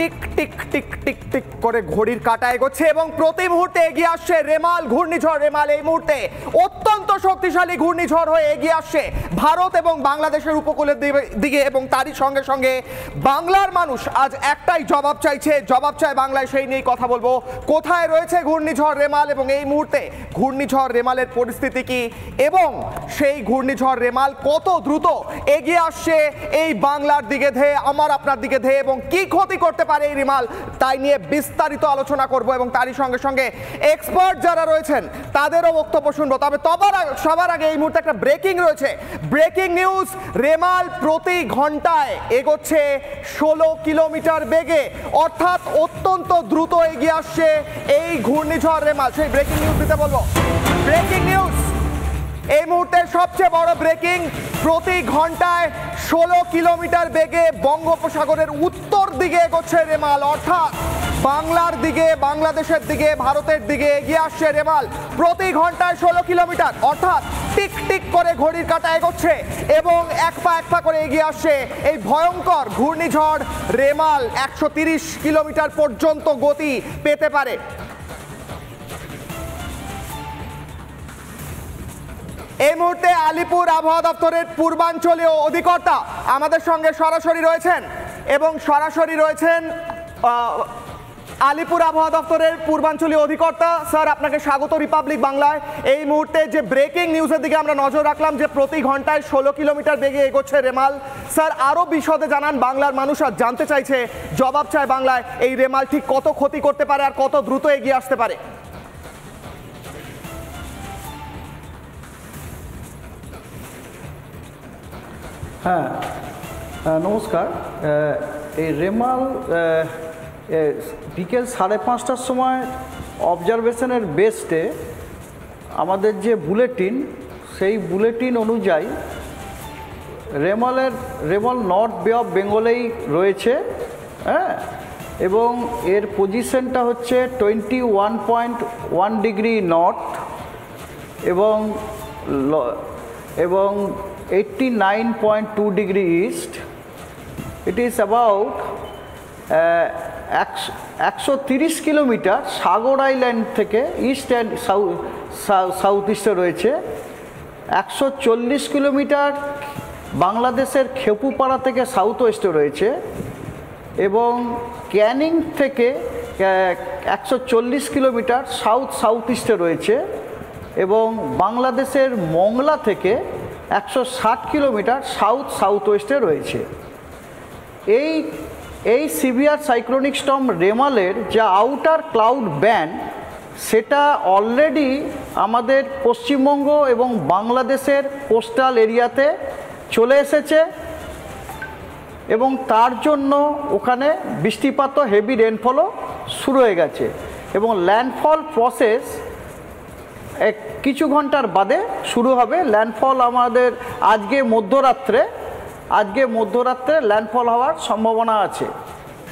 Tick tick tick tick tick করে ঘড়ির কাঁটা এগোচ্ছে এবং প্রতি মুহূর্তে এগিয়ে আসছে রেমাল ঘূর্ণিঝড়। রেমাল এই মুহূর্তে অত্যন্ত শক্তিশালী ঘূর্ণিঝড় হয়ে এগিয়ে আসছে ভারত এবং বাংলাদেশের উপকূলের দিকে, এবং তারই সঙ্গে সঙ্গে বাংলার মানুষ আজ একটাই জবাব চাইছে, জবাব চায় বাংলায়। সেই নিয়েই কথা বলবো। কোথায় রয়েছে ঘূর্ণিঝড় রেমাল এবং এই মুহূর্তে ঘূর্ণিঝড় রেমালের পরিস্থিতি কি, এবং সেই ঘূর্ণিঝড় রেমাল কত দ্রুত এগিয়ে আসছে এই বাংলার দিকে ধেয়ে, আমার আপনার দিকে ধেয়ে, এবং কি ক্ষতি করতে পারে এই রেমাল, তাই নিয়ে বিস্তারিত আলোচনা করব এবং তারই সঙ্গে সঙ্গে এক্সপার্ট যারা রয়েছেন তাদেরও বক্তব্য শুনবো। তবে সবার আগে এই মুহূর্তে একটা ব্রেকিং রয়েছে, ব্রেকিং নিউজ। রেমাল প্রতি ঘন্টায় এগোচ্ছে 16 কিলোমিটার বেগে, অর্থাৎ অত্যন্ত দ্রুত এগিয়ে আসছে এই ঘূর্ণিঝড় রেমাল। সেই ব্রেকিং নিউজ দিতে বলবো। ব্রেকিং নিউজ এই মুহূর্তে সবচেয়ে বড় ব্রেকিং, প্রতি ঘন্টায় 16 কিলোমিটার বেগে বঙ্গোপসাগরের উত্তর দিকে এগোচ্ছে রেমাল, অর্থাৎ বাংলার দিকে, বাংলাদেশের দিকে, ভারতের দিকে এগিয়ে আসছে রেমাল প্রতি ঘন্টায় 16 কিলোমিটার, অর্থাৎ টিক টিক করে ঘড়ির কাঁটা এগোচ্ছে এবং এক পা করে এগিয়ে আসছে এই ভয়ঙ্কর ঘূর্ণিঝড় রেমাল। 130 কিলোমিটার পর্যন্ত গতি পেতে পারে। এই মুহূর্তে আলিপুর আবহাওয়া দপ্তরের পূর্বাঞ্চলীয় অধিকর্তা আমাদের সঙ্গে সরাসরি রয়েছেন এবং সরাসরি রয়েছেন আলিপুর আবহাওয়া দপ্তরের পূর্বাঞ্চলীয় অধিকর্তা। স্যার, আপনাকে স্বাগত রিপাবলিক বাংলায়। এই মুহূর্তে যে ব্রেকিং নিউজের দিকে আমরা নজর রাখলাম যে প্রতি ঘন্টায় 16 কিলোমিটার বেগে এগোচ্ছে রেমাল, স্যার আরও বিশদে জানান। বাংলার মানুষ আর জানতে চাইছে, জবাব চায় বাংলায়, এই রেমাল ঠিক কত ক্ষতি করতে পারে আর কত দ্রুত এগিয়ে আসতে পারে। হ্যাঁ, নমস্কার। এই রেমাল বিকেল 5:30টার সময় অবজারভেশনের বেসে আমাদের যে বুলেটিন, সেই বুলেটিন অনুযায়ী রেমাল নর্থ বে অফ বেঙ্গলেই রয়েছে। হ্যাঁ, এবং এর পজিশনটা হচ্ছে 21.1 ডিগ্রি নর্থ এবং 89.2 degree east. It is about 130 kilometre Sagar island থেকে ইস্ট অ্যান্ড সাউথ ইস্টে রয়েছে। 140 কিলোমিটার বাংলাদেশের খেপুপাড়া থেকে সাউথ ওয়েস্টে রয়েছে এবং ক্যানিং থেকে 140 কিলোমিটার সাউথ ইস্টে রয়েছে এবং বাংলাদেশের মংলা থেকে 160 কিলোমিটার সাউথ ওয়েস্টে রয়েছে। এই সিভিয়ার সাইক্লোনিক স্টর্ম রেমালের যে আউটার ক্লাউড ব্যান্ড, সেটা অলরেডি আমাদের পশ্চিমবঙ্গ এবং বাংলাদেশের কোস্টাল এরিয়াতে চলে এসেছে এবং তার জন্য ওখানে বৃষ্টিপাত, হেভি রেনফলও শুরু হয়ে গেছে এবং ল্যান্ডফল প্রসেস কিছু ঘন্টার বাদে শুরু হবে। ল্যান্ডফল আমাদের আজকে মধ্যরাত্রে ল্যান্ডফল হওয়ার সম্ভাবনা আছে।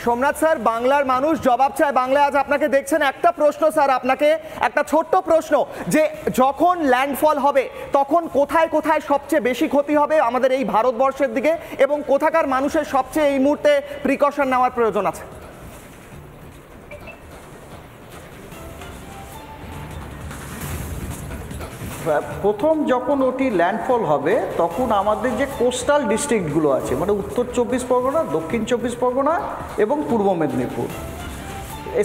সোমনাথ স্যার, বাংলার মানুষ জবাব চায় বাংলায়। আজ আপনাকে দেখছেন, একটা প্রশ্ন স্যার, আপনাকে একটা ছোট্ট প্রশ্ন, যে যখন ল্যান্ডফল হবে তখন কোথায় কোথায় সবচেয়ে বেশি ক্ষতি হবে আমাদের এই ভারতবর্ষের দিকে, এবং কোথাকার মানুষের সবচেয়ে এই মুহূর্তে প্রিকশন নেওয়ার প্রয়োজন আছে? প্রথম যখন ওটি ল্যান্ডফল হবে তখন আমাদের যে কোস্টাল ডিস্ট্রিক্টগুলো আছে, মানে উত্তর 24 পরগনা, দক্ষিণ 24 পরগনা এবং পূর্ব মেদিনীপুর,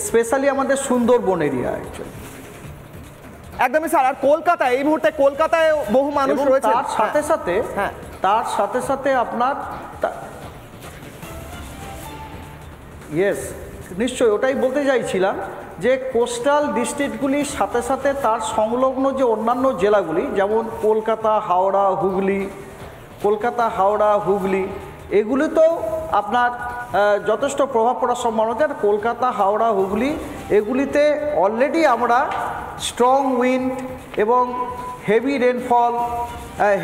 স্পেশালি আমাদের সুন্দরবন এরিয়া অ্যাকচুয়ালি। একদমই স্যার। আর কলকাতা, এই মুহূর্তে কলকাতায় বহু মানুষ রয়েছে। তার সাথে সাথে আপনার ইয়েস, নিশ্চয়ই ওটাই বলতে চাইছিলাম যে কোস্টাল ডিস্ট্রিক্টগুলির সাথে সাথে তার সংলগ্ন যে অন্যান্য জেলাগুলি, যেমন কলকাতা, হাওড়া, হুগলি, এগুলিতেও আপনার যথেষ্ট প্রভাব পড়ার সম্ভাবনা আছে। কলকাতা, হাওড়া, হুগলি এগুলিতে অলরেডি আমরা স্ট্রং উইন্ড এবং heavy rainfall,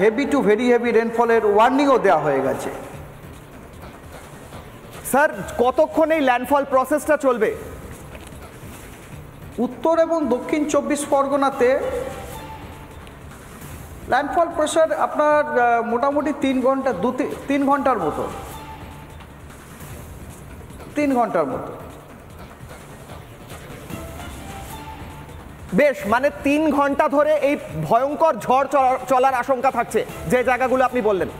heavy to very heavy রেনফলের ওয়ার্নিংও দেওয়া হয়ে গেছে। স্যার, কতক্ষণ এই ল্যান্ডফল প্রসেসটা চলবে? উত্তর এবং দক্ষিণ 24 পরগনাতে ল্যান্ডফল প্রেশার আপনার মোটামুটি 3 ঘন্টার মতো। 3 ঘন্টার মতো। বেশ, মানে 3 ঘন্টা ধরে এই ভয়ঙ্কর ঝড় চলার আশঙ্কা থাকছে যে জায়গাগুলো আপনি বললেন।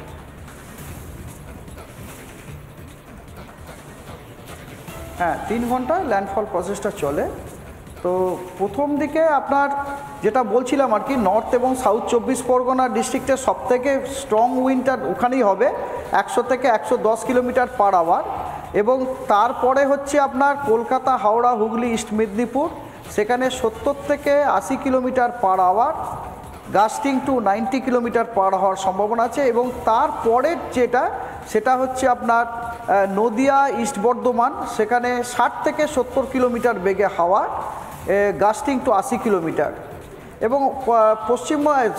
হ্যাঁ, 3 ঘন্টা ল্যান্ডফল প্রসেসটা চলে। তো প্রথম দিকে আপনার যেটা বলছিলাম আর কি, নর্থ এবং সাউথ 24 পরগনা ডিস্ট্রিক্টের সবথেকে স্ট্রং উইন্ডটা ওখানেই হবে, 100 থেকে 110 কিলোমিটার পার আওয়ার। এবং তারপরে হচ্ছে আপনার কলকাতা, হাওড়া, হুগলি, ইস্ট মেদিনীপুর, সেখানে 70 থেকে 80 kilometre per hour, gusting to 90 kilometre per হওয়ার সম্ভাবনা আছে। এবং তারপরের সেটা হচ্ছে আপনার নদিয়া, ইস্ট বর্ধমান, সেখানে 60 থেকে 70 কিলোমিটার বেগে হাওয়া, গাস্টিং টু 80 কিলোমিটার। এবং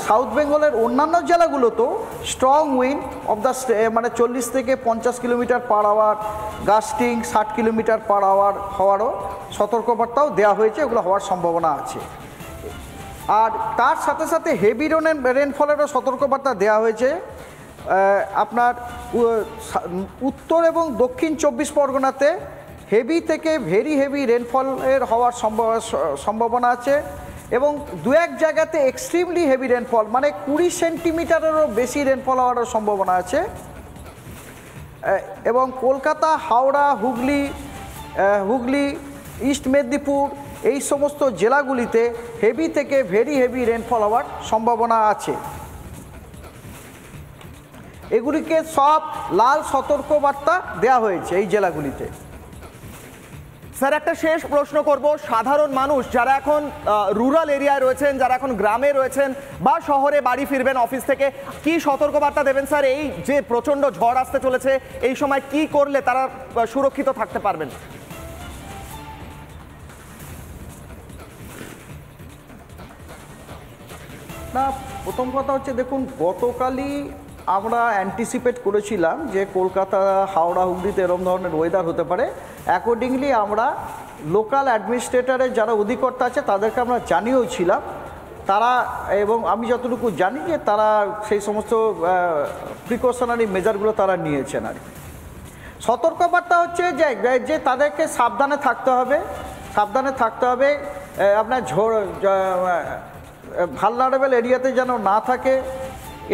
সাউথ বেঙ্গলের অন্যান্য জেলাগুলোতেও স্ট্রং উইন্ড অফ দ্য মানে 40 থেকে 50 kilometre per hour, gusting 60 kilometre per hour হওয়ারও সতর্কবার্তাও দেওয়া হয়েছে, এগুলো হওয়ার সম্ভাবনা আছে। আর তার সাথে সাথে হেভি রেনফলেরও সতর্কবার্তা দেওয়া হয়েছে। আপনার উত্তর এবং দক্ষিণ 24 পরগনাতে হেভি থেকে ভেরি হেভি রেনফলের হওয়ার সম্ভাবনা আছে। এবং 2-1 জায়গাতে এক্সট্রিমলি হেভি রেনফল, মানে 20 সেন্টিমিটারেরও বেশি রেনফল হওয়ারও সম্ভাবনা আছে। এবং কলকাতা, হাওড়া, হুগলি, ইস্ট মেদিনীপুর, এই সমস্ত জেলাগুলিতে হেভি থেকে ভেরি হেভি রেনফল হওয়ার সম্ভাবনা আছে। এগুলিকে সব লাল সতর্কবার্তা দেওয়া হয়েছে এই জেলাগুলিতে। স্যার, একটা শেষ প্রশ্ন করব, সাধারণ মানুষ যারা এখন রুরাল এরিয়ায় রয়েছেন, যারা এখন গ্রামে রয়েছেন বা শহরে বাড়ি ফিরবেন অফিস থেকে, কি সতর্কবার্তা দেবেন স্যার? এই যে প্রচণ্ড ঝড় আসতে চলেছে, এই সময় কি করলে তারা সুরক্ষিত থাকতে পারবেন? না, প্রথম কথা হচ্ছে দেখুন, গতকালই আমরা অ্যান্টিসিপেট করেছিলাম যে কলকাতা, হাওড়া, হুগলিতে এরকম ধরনের ওয়েদার হতে পারে। অ্যাকর্ডিংলি আমরা লোকাল অ্যাডমিনিস্ট্রেটরের যারা অধিকর্তা আছে তাদেরকে আমরা জানিয়েও ছিলাম। তারা, এবং আমি যতটুকু জানি যে তারা সেই সমস্ত প্রিকশনারি মেজারগুলো তারা নিয়েছেন আর কি। সতর্কবার্তা হচ্ছে যে তাদেরকে সাবধানে থাকতে হবে। আপনার ভালনারেবল এরিয়াতে যেন না থাকে,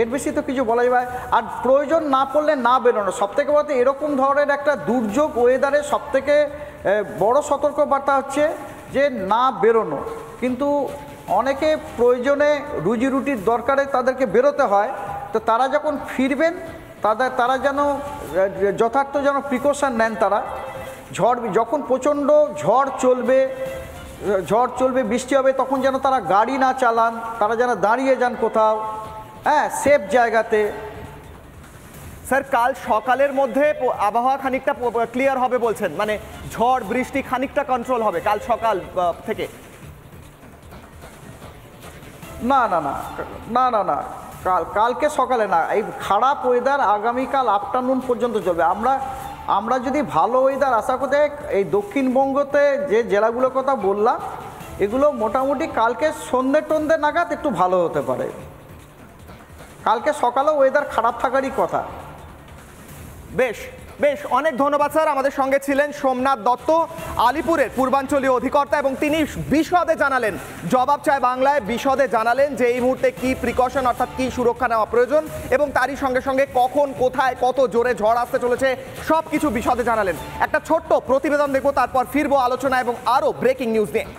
এর বেশি তো কিছু বলা যাবে। আর প্রয়োজন না পড়লে না বেরোনো, সবথেকে বলতে এরকম ধরনের একটা দুর্যোগ ওয়েদারে সবথেকে বড় সতর্কবার্তা হচ্ছে যে না বেরোনো। কিন্তু অনেকে প্রয়োজনে রুজি রুটির দরকারে তাদেরকে বেরোতে হয়, তো তারা যখন ফিরবেন তারা যেন যথার্থ যেন প্রিকশন নেন। তারা যখন প্রচণ্ড ঝড় চলবে, বৃষ্টি হবে, তখন যেন তারা গাড়ি না চালান, তারা যেন দাঁড়িয়ে যান কোথাও, হ্যাঁ, সেফ জায়গাতে। স্যার, কাল সকালের মধ্যে আবহাওয়া খানিকটা ক্লিয়ার হবে বলছেন, মানে ঝড় বৃষ্টি খানিকটা কন্ট্রোল হবে কাল সকাল থেকে? না, কালকে সকালে না, এই খারাপ ওয়েদার আগামীকাল আফটারনুন পর্যন্ত চলবে। আমরা যদি ভালো ওয়েদার আশা করতে, এই দক্ষিণবঙ্গতে যে জেলাগুলোর কথা বললাম, এগুলো মোটামুটি কালকে সন্ধ্যে নাগাদ একটু ভালো হতে পারে। কালকে সকালেও ওয়েদার খারাপ থাকারই কথা। বেশ, অনেক ধন্যবাদ স্যার। আমাদের সঙ্গে ছিলেন সোমনাথ দত্ত, আলিপুরের পূর্বাঞ্চলীয় অধিকর্তা, এবং তিনি বিশদে জানালেন, জবাব চায় বাংলায় বিশদে জানালেন যে এই মুহূর্তে কি প্রিকশন অর্থাৎ কি সুরক্ষা নেওয়া প্রয়োজন, এবং তারই সঙ্গে সঙ্গে কখন, কোথায়, কত জোরে ঝড় আসতে চলেছে সব কিছু বিশদে জানালেন। একটা ছোট্ট প্রতিবেদন দেখবো, তারপর ফিরবো আলোচনা এবং আরও ব্রেকিং নিউজ নিয়ে।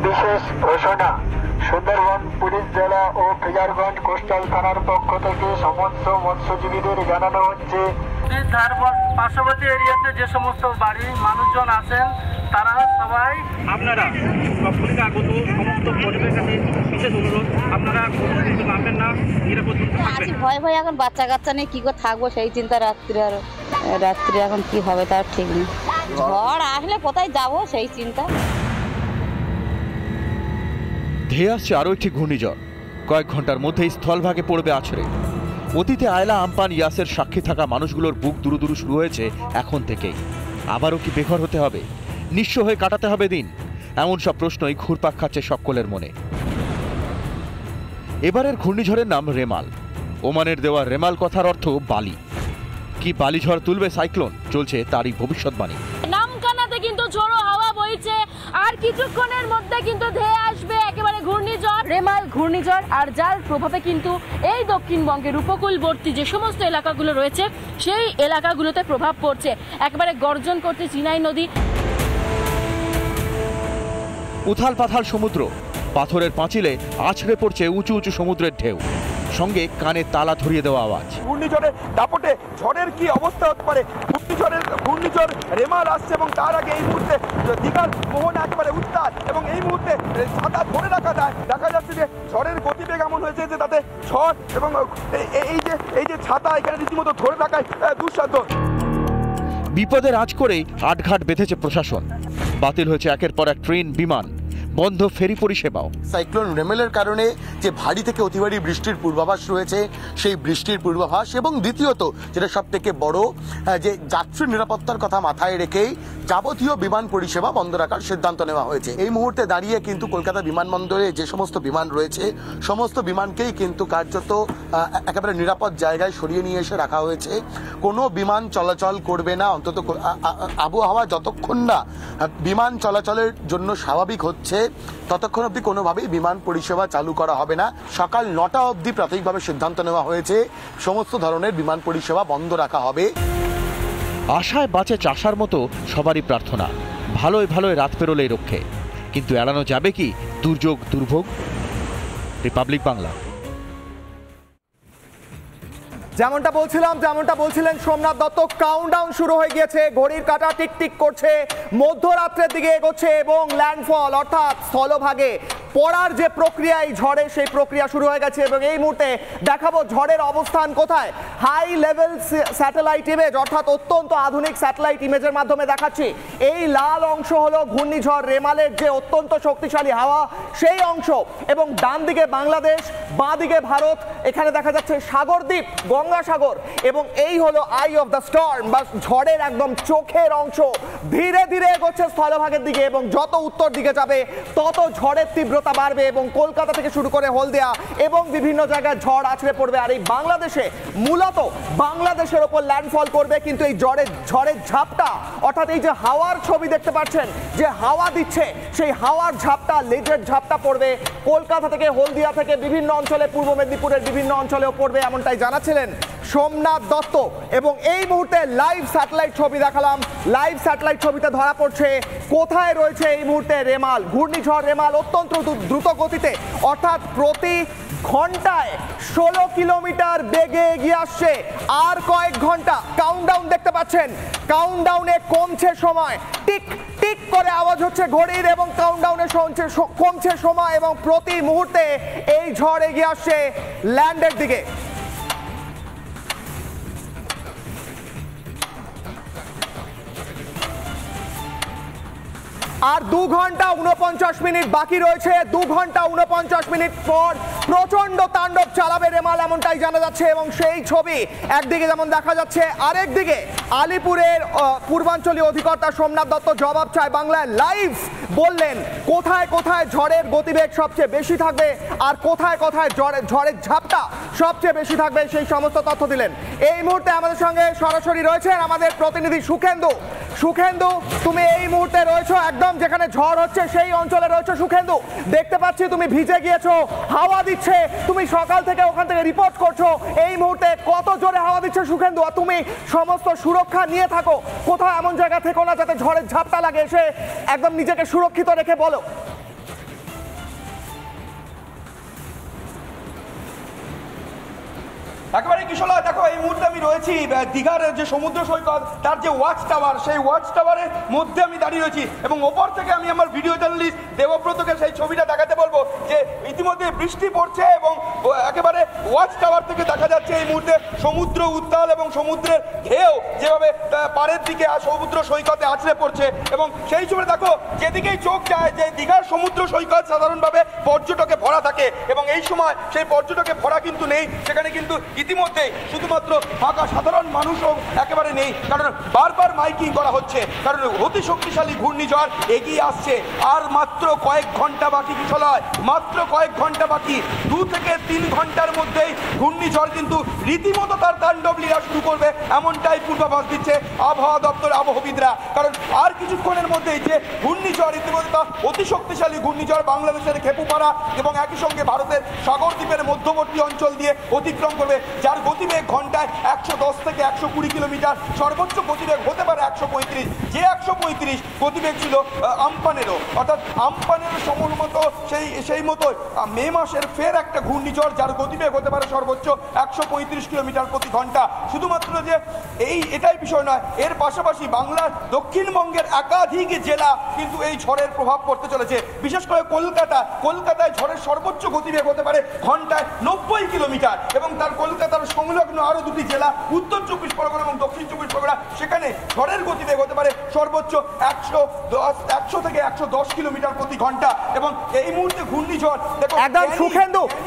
বিশেষ ঘোষণা, সুন্দরবন পুলিশ জেলা ও ফিজারগঞ্জ কোস্টাল থানার পক্ষ থেকে সমস্ত মৎস্যজীবীদের জানানো হচ্ছে, পার্শ্ববর্তী এরিয়াতে যে সমস্ত বাড়ি মানুষজন আছেন তারা সবাই, আপনারা পুলিশে আগত সমস্ত পরিবেশের কাছে বিশেষ অনুরোধ, আপনারা নামবেন না, নিরাপদ থাকবেন। ভয় এখন বাচ্চা কাচ্চা নিয়ে কী করে থাকবো সেই চিন্তা। রাত্রে এখন কি হবে তার ঠিক নেই। ঝড় আসলে কোথায় যাব সেই চিন্তা। ধেয়ে আসছে আরও একটি ঘূর্ণিঝড়, কয়েক ঘন্টার মধ্যেই স্থলভাগে পড়বে আছড়ে। অতীতে আয়লা, আমপান, ইয়াসের সাক্ষী থাকা মানুষগুলোর বুক দুরু শুরু হয়েছে এখন থেকেই। আবারও কি বেঘর হতে হবে, নিঃস্ব হয়ে কাটাতে হবে দিন? এমন সব প্রশ্নই ঘুরপাক খাচ্ছে সকলের মনে। এবারের ঘূর্ণিঝড়ের নাম রেমাল। ওমানের দেওয়া রেমাল কথার অর্থ বালি। কি বালি ঝড় তুলবে সাইক্লোন, চলছে তারই ভবিষ্যৎবাণী। নামখানাতে কিন্তু ঝোড়ো হাওয়া বইছে, আর কিছুক্ষণের মধ্যে কিন্তু ধেয়ে আসবে একেবারে ঘূর্ণিঝড় রেমাল ঘূর্ণিঝড়, আর যার প্রভাবে কিন্তু এই দক্ষিণবঙ্গের উপকূলবর্তী যে সমস্ত এলাকাগুলো রয়েছে সেই এলাকাগুলোতে প্রভাব পড়ছে। একেবারে গর্জন করছে চিনাই নদী। উথাল পাথাল সমুদ্র, পাথরের পাঁচিলে আছড়ে পড়ছে উঁচু উঁচু সমুদ্রের ঢেউ, সঙ্গে কানে তালা ধরিয়ে দেওয়া আওয়াজ। ঘূর্ণিঝড়ের দাপটে ঝড়ের কি অবস্থা হতে পারে? ঘূর্ণিঝড় রেমাল আসছে এবং তার আগে এই মুহূর্তে দীঘার মোহনা একেবারে উত্তাল, এবং এই মুহূর্তে ছাতা ধরে রাখা যায়। দেখা যাচ্ছে যে ঝড়ের গতিবেগ এমন হয়েছে যে তাতে ঝড় এবং এই যে ছাতা এখানে রীতিমতো ধরে রাখায় দুঃসাধ্য। বিপদের আঁচ করেই আটঘাট বেঁধেছে প্রশাসন। বাতিল হয়েছে একের পর এক ট্রেন, বিমান, বন্ধ ফেরি পরিষেবাও। সাইক্লোন রেমেলের কারণে যে ভারী থেকে অতি ভারী বৃষ্টির পূর্বাভাস রয়েছে, সেই বৃষ্টির পূর্বাভাস, এবং দ্বিতীয়ত যেটা সব থেকে বড়, যে যাত্রী নিরাপত্তার কথা মাথায় রেখেই যাবতীয় বিমান পরিষেবা বন্ধ রাখার সিদ্ধান্ত নেওয়া হয়েছে। এই মুহূর্তে দাঁড়িয়ে কিন্তু কলকাতা বিমানবন্দরে যে সমস্ত বিমান রয়েছে সমস্ত বিমানকেই কিন্তু কার্যত একেবারে নিরাপদ জায়গায় সরিয়ে নিয়ে এসে রাখা হয়েছে। কোনো বিমান চলাচল করবে না, অন্তত আবহাওয়া যতক্ষণ না বিমান চলাচলের জন্য স্বাভাবিক হচ্ছে ততক্ষণ অবধি কোনোভাবেই বিমান পরিষেবা চালু করা হবে না। সকাল 9টা অবধি প্রাথমিকভাবে সিদ্ধান্ত নেওয়া হয়েছে সমস্ত ধরনের বিমান পরিষেবা বন্ধ রাখা হবে। আশায় বাঁচে চাষার মতো সবারই প্রার্থনা, ভালোই ভালোই রাত পেরোলেই রক্ষে। কিন্তু এড়ানো যাবে কি দুর্যোগ দুর্ভোগ? রিপাবলিক বাংলা। যেমনটা বলছিলেন সোমনাথ দত্ত, কাউন্টডাউন শুরু হয়ে গিয়েছে, ঘড়ির কাঁটা টিকটিক করছে, মধ্যরাত্রের দিকে এগোচ্ছে এবং ল্যান্ডফল অর্থাৎ স্থলভাগে পড়ার যে প্রক্রিয়া এই ঝড়ে, সেই প্রক্রিয়া শুরু হয়ে গেছে। এবং এই মুহূর্তে দেখাবো ঝড়ের অবস্থান কোথায়। হাই লেভেল স্যাটেলাইট ইমেজ, অর্থাৎ অত্যন্ত আধুনিক স্যাটেলাইট ইমেজের মাধ্যমে দেখাচ্ছি। এই লাল অংশ হলো ঘূর্ণিঝড় রেমালের যে অত্যন্ত শক্তিশালী হাওয়া, সেই অংশ, এবং ডান দিকে বাংলাদেশ, বাঁ দিকে ভারত, এখানে দেখা যাচ্ছে সাগরদ্বীপ, গঙ্গাসাগর, এবং এই হলো আই অফ দ্য স্টর্ম বা ঝড়ের একদম চোখের অংশ। ধীরে ধীরে এগোচ্ছে স্থলভাগের দিকে, এবং যত উত্তর দিকে যাবে তত ঝড়ের তীব্রতা বাড়বে, এবং কলকাতা থেকে শুরু করে হলদিয়া এবং বিভিন্ন জায়গায় ঝড় আছড়ে পড়বে। আর এই বাংলাদেশে মূলত বাংলাদেশের ওপর ল্যান্ডফল করবে। কিন্তু এই ঝড়ের ঝাপটা, অর্থাৎ এই যে হাওয়ার ছবি দেখতে পাচ্ছেন, যে হাওয়া দিচ্ছে, সেই হাওয়ার ঝাপটা, লেজের ঝাপটা পড়বে কলকাতা থেকে, হলদিয়া থেকে বিভিন্ন অঞ্চলে, পূর্ব মেদিনীপুরের বিভিন্ন অঞ্চলেও পড়বে, এমনটাই জানাচ্ছিলেন সোমনাথ দত্ত। এবং এই মুহূর্তে লাইভ স্যাটেলাইট ছবি দেখালাম। লাইভ স্যাটেলাইট ছবিতে ধরা পড়ছে কোথায় রয়েছে এই মুহূর্তে রেমাল, ঘূর্ণিঝড় রেমাল অত্যন্ত দ্রুত গতিতে, অর্থাৎ প্রতি ঘন্টায় 16 কিলোমিটার বেগে এগিয়ে আসছে। আর কয়েক ঘন্টা, কাউন্টডাউন দেখতে পাচ্ছেন, কাউন্টডাউনে কমছে সময়, টিক টিক করে আওয়াজ হচ্ছে ঘড়ির, এবং কাউন্টডাউনে কমছে সময়, এবং প্রতি মুহূর্তে এই ঝড় এগিয়ে আসছে ল্যান্ডের দিকে। আর 2 ঘন্টা 49 মিনিট বাকি রয়েছে। 2 ঘন্টা 49 মিনিট পর প্রচন্ড তাণ্ডব চালাবে রেমাল, এমনটাই জানা যাচ্ছে। এবং সেই ছবি একদিকে যেমন দেখা যাচ্ছে, আরেক দিকে আলিপুরের পূর্বাঞ্চলীয় অধিকর্তা সোমনাথ দত্ত জবাব চায় বাংলায়। লাইভ বললেন কোথায় কোথায় ঝড়ের গতিবেগ সবচেয়ে বেশি থাকবে, আর কোথায় কোথায় ঝড়ের ঝাপটা সবচেয়ে বেশি থাকবে, সেই সমস্ত তথ্য দিলেন। এই মুহূর্তে আমাদের সঙ্গে সরাসরি রয়েছেন আমাদের প্রতিনিধি সুখেন্দু। সুখেন্দু, তুমি এই মুহূর্তে রয়েছো একদম যেখানে ঝড় হচ্ছে, সেই অঞ্চলে রয়েছো। সুখেন্দু, দেখতে পাচ্ছি তুমি ভিজে গিয়েছো, হাওয়া দিচ্ছে, তুমি সকাল থেকে ওখান থেকে রিপোর্ট করছো। এই মুহূর্তে কত জোরে হাওয়া দিচ্ছে সুখেন্দু? আর তুমি সমস্ত সুরক্ষা নিয়ে থাকো, কোথাও এমন জায়গা থেকো না যাতে ঝড়ের ঝাপটা লাগে, এসে একদম নিজেকে সুরক্ষিত রেখে বলো। একেবারে কিশোরা, দেখো এই মুহূর্তে আমি রয়েছি দীঘার যে সমুদ্র সৈকত, তার যে ওয়াচ টাওয়ার, সেই ওয়াচ টাওয়ারের মধ্যে আমি দাঁড়িয়ে রয়েছি। এবং ওপর থেকে আমি আমার ভিডিও জার্নালিস্ট দেবব্রতকে সেই ছবিটা দেখাতে বলবো যে ইতিমধ্যে বৃষ্টি পড়ছে, এবং একেবারে ওয়াচ টাওয়ার থেকে দেখা যাচ্ছে এই মুহূর্তে সমুদ্র উত্তাল এবং সমুদ্রের ঢেউ যেভাবে পাড়ের দিকে সমুদ্র সৈকতে আছড়ে পড়ছে। এবং সেই সময় দেখো যেদিকেই চোখ যায়, যে দীঘার সমুদ্র সৈকত সাধারণভাবে পর্যটকে ভরা থাকে, এবং এই সময় সেই পর্যটকে ভরা কিন্তু নেই। সেখানে কিন্তু ইতিমধ্যে শুধুমাত্র ফাঁকা সাধারণ মানুষও একেবারে নেই, কারণ বারবার মাইকিং করা হচ্ছে, কারণ অতি শক্তিশালী ঘূর্ণিঝড় এগিয়ে আসছে। আর মাত্র কয়েক ঘন্টা বাকি, কিশলয় মাত্র কয়েক ঘন্টা বাকি, 2 থেকে 3 ঘন্টার মধ্যেই ঘূর্ণিঝড় কিন্তু রীতিমতো তার তাণ্ডব লীলা শুরু করবে, এমনটাই পূর্বাভাস দিচ্ছে আবহাওয়া দপ্তর আবহবিদরা। কারণ আর কিছুক্ষণের মধ্যেই যে ঘূর্ণিঝড় ইতিমধ্যে অতি শক্তিশালী ঘূর্ণিঝড় বাংলাদেশের খেপুপাড়া এবং একই সঙ্গে ভারতের সাগর দ্বীপের মধ্যবর্তী অঞ্চল দিয়ে অতিক্রম করবে, যার গতিবেগ ঘন্টায় 110 থেকে 120 কিলোমিটার, সর্বোচ্চ গতিবেগ হতে পারে 135। যে 135 গতিবেগ ছিল আমপানেরও, অর্থাৎ আমপানের সময়মতো সেই মতো মে মাসের ফের একটা ঘূর্ণিঝড় যার গতিবেগ হতে পারে সর্বোচ্চ 135 কিলোমিটার প্রতি ঘন্টা। শুধুমাত্র যে এটাই বিষয় নয়, এর পাশাপাশি বাংলার দক্ষিণবঙ্গের একাধিক জেলা কিন্তু এই ঝড়ের প্রভাব পড়তে চলেছে। বিশেষ করে কলকাতায় ঝড়ের সর্বোচ্চ গতিবেগ হতে পারে ঘন্টায় 90 কিলোমিটার, এবং তার কলকাতার সংলগ্ন আরো 2টি জেলা উত্তর 24 পরগনা এবং দক্ষিণ 24 পরগনা, সেখানে ঝড়ের গতিবেগ হতে পারে সর্বোচ্চ 100 থেকে 110 কিলোমিটার প্রতি ঘন্টা। এবং এই মুহূর্তে ঘূর্ণিঝড় একদম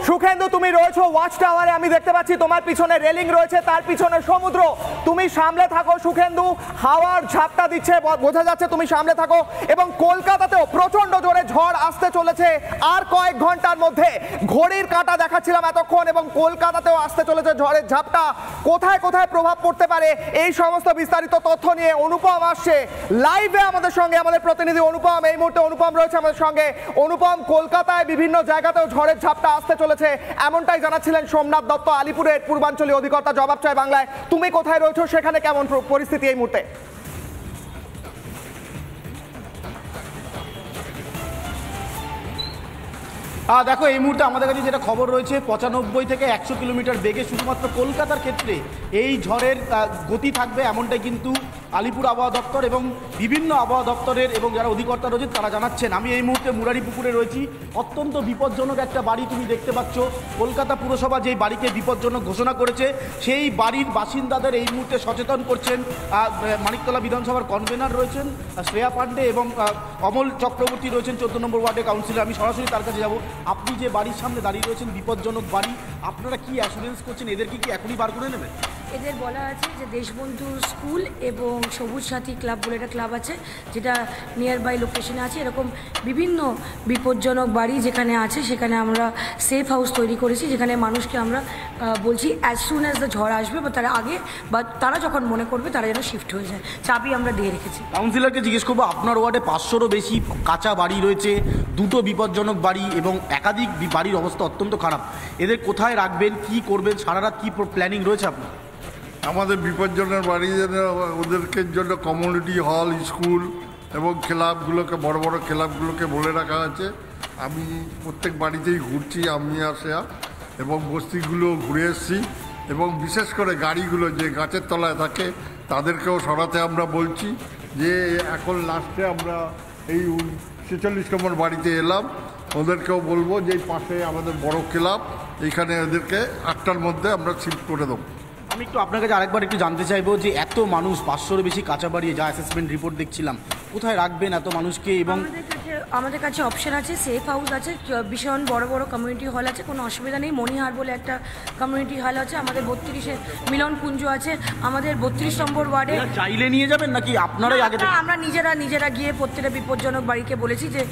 সুখেন্দু তুমি রয়েছো ওয়াচ টাওয়ারে, আমি দেখতে পাচ্ছি তোমার পিছনে রেলিং রয়েছে, তার পিছনে সমুদ্র, তুমি সামলে থাকো সুখেন্দু। হাওয়ার ঝাপটা দিচ্ছে, বোঝা যাচ্ছে তুমি সামলে থাকো। এবং কলকাতাতেও প্রচন্ড জোরে ঝড় আসতে চলেছে আর কয়েক ঘন্টার মধ্যে, ঘড়ির কাঁটা দেখাচ্ছিলাম এতক্ষণ, এবং কলকাতাতেও আসতে চলেছে ঝড়ের ঝাপটা। কোথায় কোথায় প্রভাব পড়তে পারে এই সমস্ত বিস্তারিত তথ্য নিয়ে অনুপম আসছে লাইভে আমাদের সঙ্গে, আমাদের প্রতিনিধি অনুপম এই মুহূর্তে অনুপম রয়েছে আমাদের সঙ্গে। অনুপম, কলকাতায় বিভিন্ন জায়গাতেও ঝড়ের ঝাপটা আসতে চলেছে এমনটাই জানাচ্ছিলেন সোমনাথ দত্ত, আলিপুরের পূর্বাঞ্চলীয় অধিকর্তা জবাব চায় বাংলায়। তুমি কোথায় রয়েছো, সেখানে কেমন পরিস্থিতি এই মুহূর্তে? দেখো, এই মুহূর্তে আমাদের কাছে যেটা খবর রয়েছে 95 থেকে 100 কিলোমিটার বেগে শুধুমাত্র কলকাতার ক্ষেত্রে এই ঝড়ের গতি থাকবে, এমনটাই কিন্তু আলিপুর আবহাওয়া দপ্তর এবং বিভিন্ন আবহাওয়া দপ্তরের এবং যারা অধিকর্তা রয়েছেন তারা জানাচ্ছেন। আমি এই মুহূর্তে মুরারিপুকুরে রয়েছি, অত্যন্ত বিপজ্জনক একটা বাড়ি তুমি দেখতে পাচ্ছ। কলকাতা পুরসভা যেই বাড়িকে বিপজ্জনক ঘোষণা করেছে সেই বাড়ির বাসিন্দাদের এই মুহূর্তে সচেতন করছেন মানিকতলা বিধানসভার কনভেনার রয়েছেন শ্রেয়া পাণ্ডে এবং অমল চক্রবর্তী রয়েছেন 14 নম্বর ওয়ার্ডের কাউন্সিলর। আমি সরাসরি তার কাছে যাব। আপনি যে বাড়ির সামনে দাঁড়িয়ে রয়েছেন, বিপজ্জনক বাড়ি, আপনারা কি অ্যাসুরেন্স করছেন? এদেরকে কি এখনই বার করে নেবেন? এদের বলা আছে যে দেশবন্ধু স্কুল এবং সবুজ সাথী ক্লাব বলে একটা ক্লাব আছে যেটা নিয়ার বাই লোকেশনে আছে, এরকম বিভিন্ন বিপজ্জনক বাড়ি যেখানে আছে সেখানে আমরা সেফ হাউস তৈরি করেছি, যেখানে মানুষকে আমরা বলছি অ্যাজ সুন অ্যাজ দ্য ঝড় আসবে বা তার আগে বা তারা যখন মনে করবে তারা যেন শিফট হয়ে যায়, চাবি আমরা দিয়ে রেখেছি। কাউন্সিলরকে জিজ্ঞেস করবো, আপনার ওয়ার্ডে 500রও বেশি কাঁচা বাড়ি রয়েছে, 2টো বিপজ্জনক বাড়ি এবং একাধিক বাড়ির অবস্থা অত্যন্ত খারাপ, এদের কোথায় রাখবেন, কি করবেন, সারা রাত কী প্ল্যানিং রয়েছে আপনার? আমাদের বিপজ্জনক বাড়ি ওদেরকে জন্য কমিউনিটি হল, স্কুল এবং ক্লাবগুলোকে, বড় বড় ক্লাবগুলোকে বলে রাখা আছে। আমি প্রত্যেক বাড়িতেই ঘুরছি, আমি আর সেয়া, এবং বস্তিগুলো ঘুরে এসেছি, এবং বিশেষ করে গাড়িগুলো যে গাছের তলায় থাকে তাদেরকেও সরাতে আমরা বলছি। যে এখন লাস্টে আমরা এই 46 নম্বর বাড়িতে এলাম, ওদেরকেও বলবো যে পাশে আমাদের বড় ক্লাব, এইখানে ওদেরকে 8টার মধ্যে আমরা শিফট করে দেবো। আমি একটু আপনার কাছে আরেকবার একটু জানতে চাইবো যে এত মানুষ, 500রও বেশি কাঁচা বাড়ি, যা অ্যাসেসমেন্ট রিপোর্ট দেখছিলাম, কোথায় রাখবেন এত মানুষকে? এবং আমাদের কাছে অপশন আছে, সেফ হাউস আছে, ভীষণ বড় বড় কমিউনিটি হল আছে, কোনো অসুবিধা নেই। মণিহার বলে একটা কমিউনিটি হল আছে, আমাদের 32-এ মিলন কুঞ্জ আছে, আমাদের 32 নম্বর ওয়ার্ডে। চাইলে নিয়ে যাবেন নাকি আপনারাই আগে? আমরা নিজেরা গিয়ে প্রত্যেকটা বিপজ্জনক বাড়িকে বলেছি যে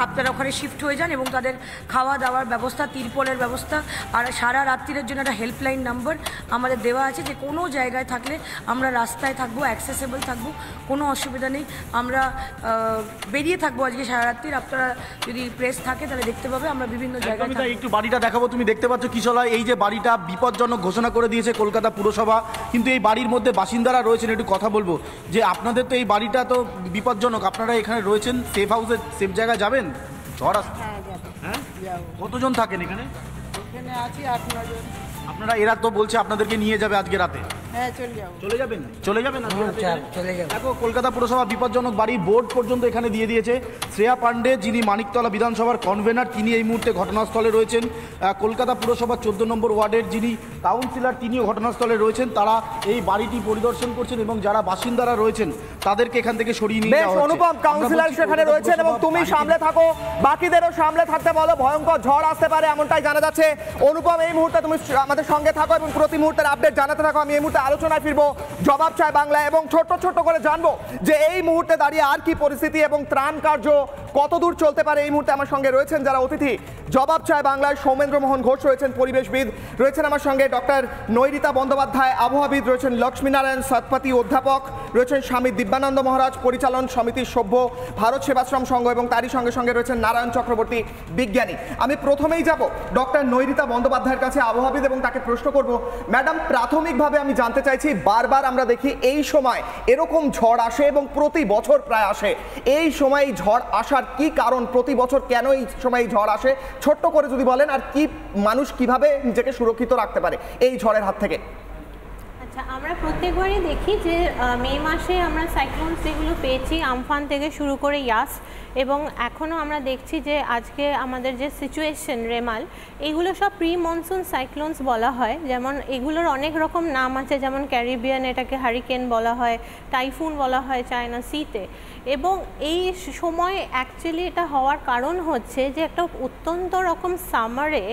আপনারা ওখানে শিফট হয়ে যান, এবং তাদের খাওয়া দাওয়ার ব্যবস্থা, তিরপলের ব্যবস্থা, আর সারা রাত্রির জন্য একটা হেল্পলাইন নাম্বার আমাদের দেওয়া আছে, যে কোনো জায়গায় থাকলে আমরা রাস্তায় থাকবো, অ্যাক্সেসেবল থাকবো, কোনো অসুবিধা নেই। আমরা বেরিয়ে থাকবো আজকে সারা রাত্রির, আপনারা যদি প্রেস থাকে তাহলে দেখতে পাবে আমরা বিভিন্ন জায়গায়। একটু বাড়িটা দেখাবো, তুমি দেখতে পাচ্ছ কিশলয়, এই যে বাড়িটা বিপজ্জনক ঘোষণা করে দিয়েছে কলকাতা পুরসভা, কিন্তু এই বাড়ির মধ্যে বাসিন্দারা রয়েছেন। একটু কথা বলবো যে আপনাদের তো এই বাড়িটা তো বিপজ্জনক, আপনারা এখানে রয়েছেন, সেফ হাউসে, সেফ জায়গায় যাবেন? ঝড় আসছে, হ্যাঁ, কতজন থাকেন এখানে? এখানে আছি 8-9 জন। আপনারা, এরা তো বলছে আপনাদেরকে নিয়ে যাবে আজকে রাতে। হ্যাঁ, চলে যাবেন। দেখো, কলকাতা পুরসভা বিপজ্জনক বাড়ির বোর্ড পর্যন্ত এখানে দিয়ে দিয়েছে। শ্রেয়া পাণ্ডে, যিনি মানিকতলা বিধানসভার কনভেনার, তিনি এই মুহূর্তে ঘটনাস্থলে রয়েছেন। কলকাতা পুরসভার 14 নম্বর ওয়ার্ডের যিনি কাউন্সিলর তিনিও ঘটনাস্থলে রয়েছেন, তারা এই বাড়িটি পরিদর্শন করছেন এবং যারা বাসিন্দারা রয়েছেন তাদেরকে এখান থেকে সরিয়ে নিয়ে যাওয়া হচ্ছে। অনুপম, কাউন্সিলর সেখানে রয়েছেন এবং তুমি সামলে থাকো, বাকিদেরও সামলে থাকতে বলো, ভয়ঙ্কর ঝড় আসতে পারে এমনটাই জানা যাচ্ছে। অনুপম, এই মুহূর্তে তুমি আমাদের সঙ্গে থাকো এবং প্রতি মুহূর্তের আপডেট জানাতে থাকো। আমি এই মুহূর্তে আলোচনায় ফিরবো জবাব চায় বাংলা এবং ছোট্ট ছোট্ট করে জানবো যে এই মুহূর্তে দাঁড়িয়ে আর কি পরিস্থিতি এবং ত্রাণ কার্য কতদূর চলতে পারে। এই মুহূর্তে আমার সঙ্গে রয়েছেন যারা অতিথি, জবাব চায় বাংলায় সৌমেন্দ্র মোহন ঘোষ রয়েছেন, পরিবেশবিদ রয়েছেন আমার সঙ্গে, ডক্টর নৈরিতা বন্দ্যোপাধ্যায় আবহাওয়াবিদ রয়েছেন, লক্ষ্মীনারায়ণ সৎপতি অধ্যাপক রয়েছেন, স্বামী দিব্যানন্দ মহারাজ পরিচালন সমিতির সভ্য ভারত সেবাশ্রম সংঘ এবং তারই সঙ্গে সঙ্গে রয়েছেন নারায়ণ চক্রবর্তী বিজ্ঞানী। আমি প্রথমেই যাব ডক্টর নৈরিতা বন্দ্যোপাধ্যায়ের কাছে, আবহাওয়াবিদ, এবং তাকে প্রশ্ন করব, ম্যাডাম প্রাথমিকভাবে আমি জানতে চাইছি, বারবার আমরা দেখি এই সময় এরকম ঝড় আসে এবং প্রতি বছর প্রায় আসে, এই সময় ঝড় আসার কি কারণ, প্রতি বছর কেন এই সময় ঝড় আসে, ছোট্ট করে যদি বলেন, আর কি মানুষ কিভাবে নিজেকে সুরক্ষিত রাখতে পারে এই ঝড়ের হাত থেকে? আচ্ছা, আমরা প্রত্যেকবারই দেখি যে মে মাসে আমরা সাইক্লোন যেগুলো পেয়েছি, আমফান থেকে শুরু করে ইয়াস, এবং এখনও আমরা দেখছি যে আজকে আমাদের যে সিচুয়েশন রেমাল, এগুলো সব প্রি মনসুন সাইক্লোনস বলা হয়। যেমন এগুলোর অনেক রকম নাম আছে, যেমন ক্যারিবিয়ান, এটাকে হারিকেন বলা হয়, টাইফুন বলা হয় চায়না সিতে। এবং এই সময় অ্যাকচুয়ালি এটা হওয়ার কারণ হচ্ছে যে একটা অত্যন্ত রকম সামারে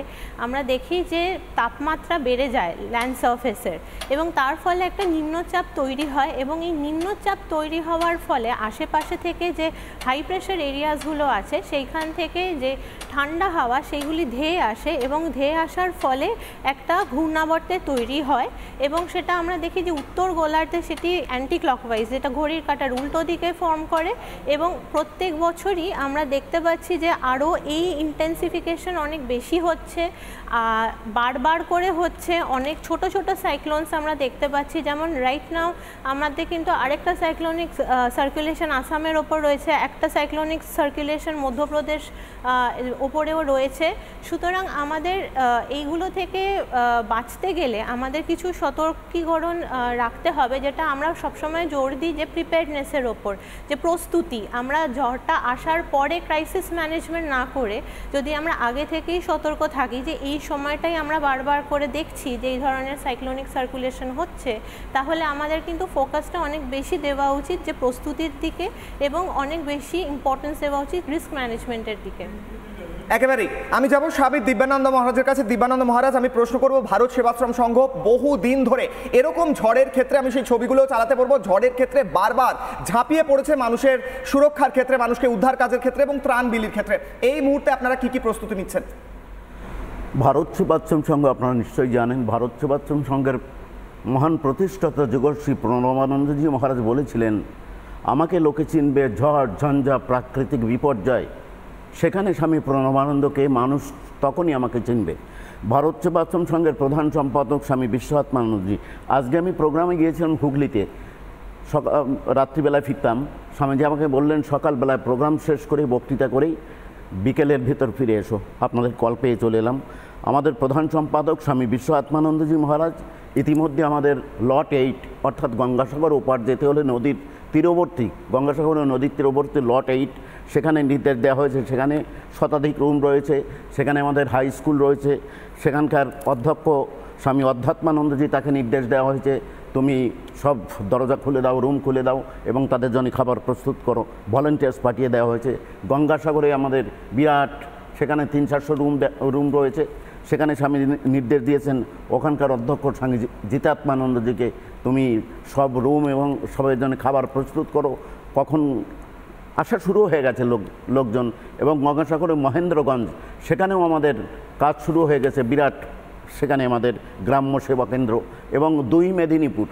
আমরা দেখি যে তাপমাত্রা বেড়ে যায় ল্যান্ড সারফেসের, এবং তার ফলে একটা নিম্নচাপ তৈরি হয়, এবং এই নিম্নচাপ তৈরি হওয়ার ফলে আশেপাশে থেকে যে হাই প্রেশার এরিয়াসগুলো আছে সেইখান থেকে যে ঠান্ডা হাওয়া সেইগুলি ধেয়ে আসে, এবং ধেয়ে আসার ফলে একটা ঘূর্ণাবর্তে তৈরি হয়, এবং সেটা আমরা দেখি যে উত্তর গোলার্ধে সেটি অ্যান্টি ক্লকওয়াইজ, যেটা ঘড়ির কাঁটার উল্টো দিকে ফর্ম করে, এবং প্রত্যেক বছরই আমরা দেখতে পাচ্ছি যে আরও এই ইন্টেন্সিফিকেশন অনেক বেশি হচ্ছে, বারবার করে হচ্ছে। অনেক ছোট ছোট সাইক্লোনস আমরা দেখতে পাচ্ছি, যেমন রাইট নাও আমাদের কিন্তু আরেকটা সাইক্লোনিক সার্কুলেশন আসামের ওপর রয়েছে, একটা সাইক্লোনিক সার্কুলেশন মধ্যপ্রদেশ ওপরেও রয়েছে। সুতরাং আমাদের এইগুলো থেকে বাঁচতে গেলে আমাদের কিছু সতর্কীকরণ রাখতে হবে, যেটা আমরা সবসময় জোর দিই যে প্রিপেয়ারনেসের ওপর, যে প্রস্তুতি। আমরা ঝড়টা আসার পরে ক্রাইসিস ম্যানেজমেন্ট না করে যদি আমরা আগে থেকেই সতর্ক থাকি যে এই সময়টাই আমরা বারবার করে দেখছি যে এই ধরনের সাইক্লোনিক সার্কুলেশন হচ্ছে, তাহলে আমাদের কিন্তু ফোকাসটা অনেক বেশি দেওয়া উচিত যে প্রস্তুতির দিকে, এবং অনেক বেশি ইম্পর্টেন্স দেওয়া উচিত রিস্ক ম্যানেজমেন্টের দিকে। একেবারেই আমি যাব স্বামী দিব্যানন্দ মহারাজের কাছে। দিব্যানন্দ মহারাজ, আমি প্রশ্ন করব, ভারত সেবাশ্রম সংঘ বহু দিন ধরে এরকম ঝড়ের ক্ষেত্রে, আমি সেই ছবিগুলো চালাতে পারবো, ঝড়ের ক্ষেত্রে বারবার ঝাঁপিয়ে পড়েছে মানুষের সুরক্ষার ক্ষেত্রে, মানুষকে উদ্ধার কাজের ক্ষেত্রে এবং ত্রাণ বিলির ক্ষেত্রে। এই মুহূর্তে আপনারা কি কি প্রস্তুতি নিচ্ছেন? ভারত সেবাশ্রম সংঘ আপনারা নিশ্চয়ই জানেন, ভারত সেবাশ্রম সংঘের মহান প্রতিষ্ঠাতা যুগশ্রী প্রণবানন্দজি মহারাজ বলেছিলেন, আমাকে লোকে চিনবে ঝড় ঝঞ্ঝা প্রাকৃতিক বিপর্যয়, সেখানে স্বামী প্রণবানন্দকে মানুষ তখনই আমাকে চিনবে। ভারত সেবাশ্রম সংঘের প্রধান সম্পাদক স্বামী বিশ্বনাথানন্দজি, আজকে আমি প্রোগ্রামে গিয়েছিলাম হুগলিতে, রাত্রিবেলায় ফিরতাম, স্বামীজি আমাকে বললেন সকালবেলায় প্রোগ্রাম শেষ করে বক্তৃতা করেই বিকেলের ভেতর ফিরে এসো, আপনাদের কল পেয়ে চলে এলাম। আমাদের প্রধান সম্পাদক স্বামী বিশ্বনাথানন্দজি মহারাজ ইতিমধ্যে আমাদের লট 8 অর্থাৎ গঙ্গাসাগর ওপার যেতে হলে নদীর তীরবর্তী, গঙ্গাসাগর নদীর তীরবর্তী লট 8, সেখানে নির্দেশ দেওয়া হয়েছে, সেখানে শতাধিক রুম রয়েছে, সেখানে আমাদের হাই স্কুল রয়েছে, সেখানকার অধ্যক্ষ স্বামী অধ্যাত্মানন্দজি, তাকে নির্দেশ দেওয়া হয়েছে তুমি সব দরজা খুলে দাও, রুম খুলে দাও এবং তাদের জন্য খাবার প্রস্তুত করো। ভলেন্টিয়ার্স পাঠিয়ে দেওয়া হয়েছে। গঙ্গাসাগরে আমাদের বিরাট সেখানে 300-400 রুম রয়েছে, সেখানে স্বামী নির্দেশ দিয়েছেন ওখানকার অধ্যক্ষ স্বামী জিতাত্মানন্দজিকে, তুমি সব রুম এবং সবের জন্য খাবার প্রস্তুত করো। কখন আসা শুরু হয়ে গেছে লোকজন, এবং গঙ্গাসাগরে মহেন্দ্রগঞ্জ সেখানেও আমাদের কাজ শুরু হয়ে গেছে বিরাট, সেখানে আমাদের গ্রাম্য সেবা কেন্দ্র, এবং 2 মেদিনীপুর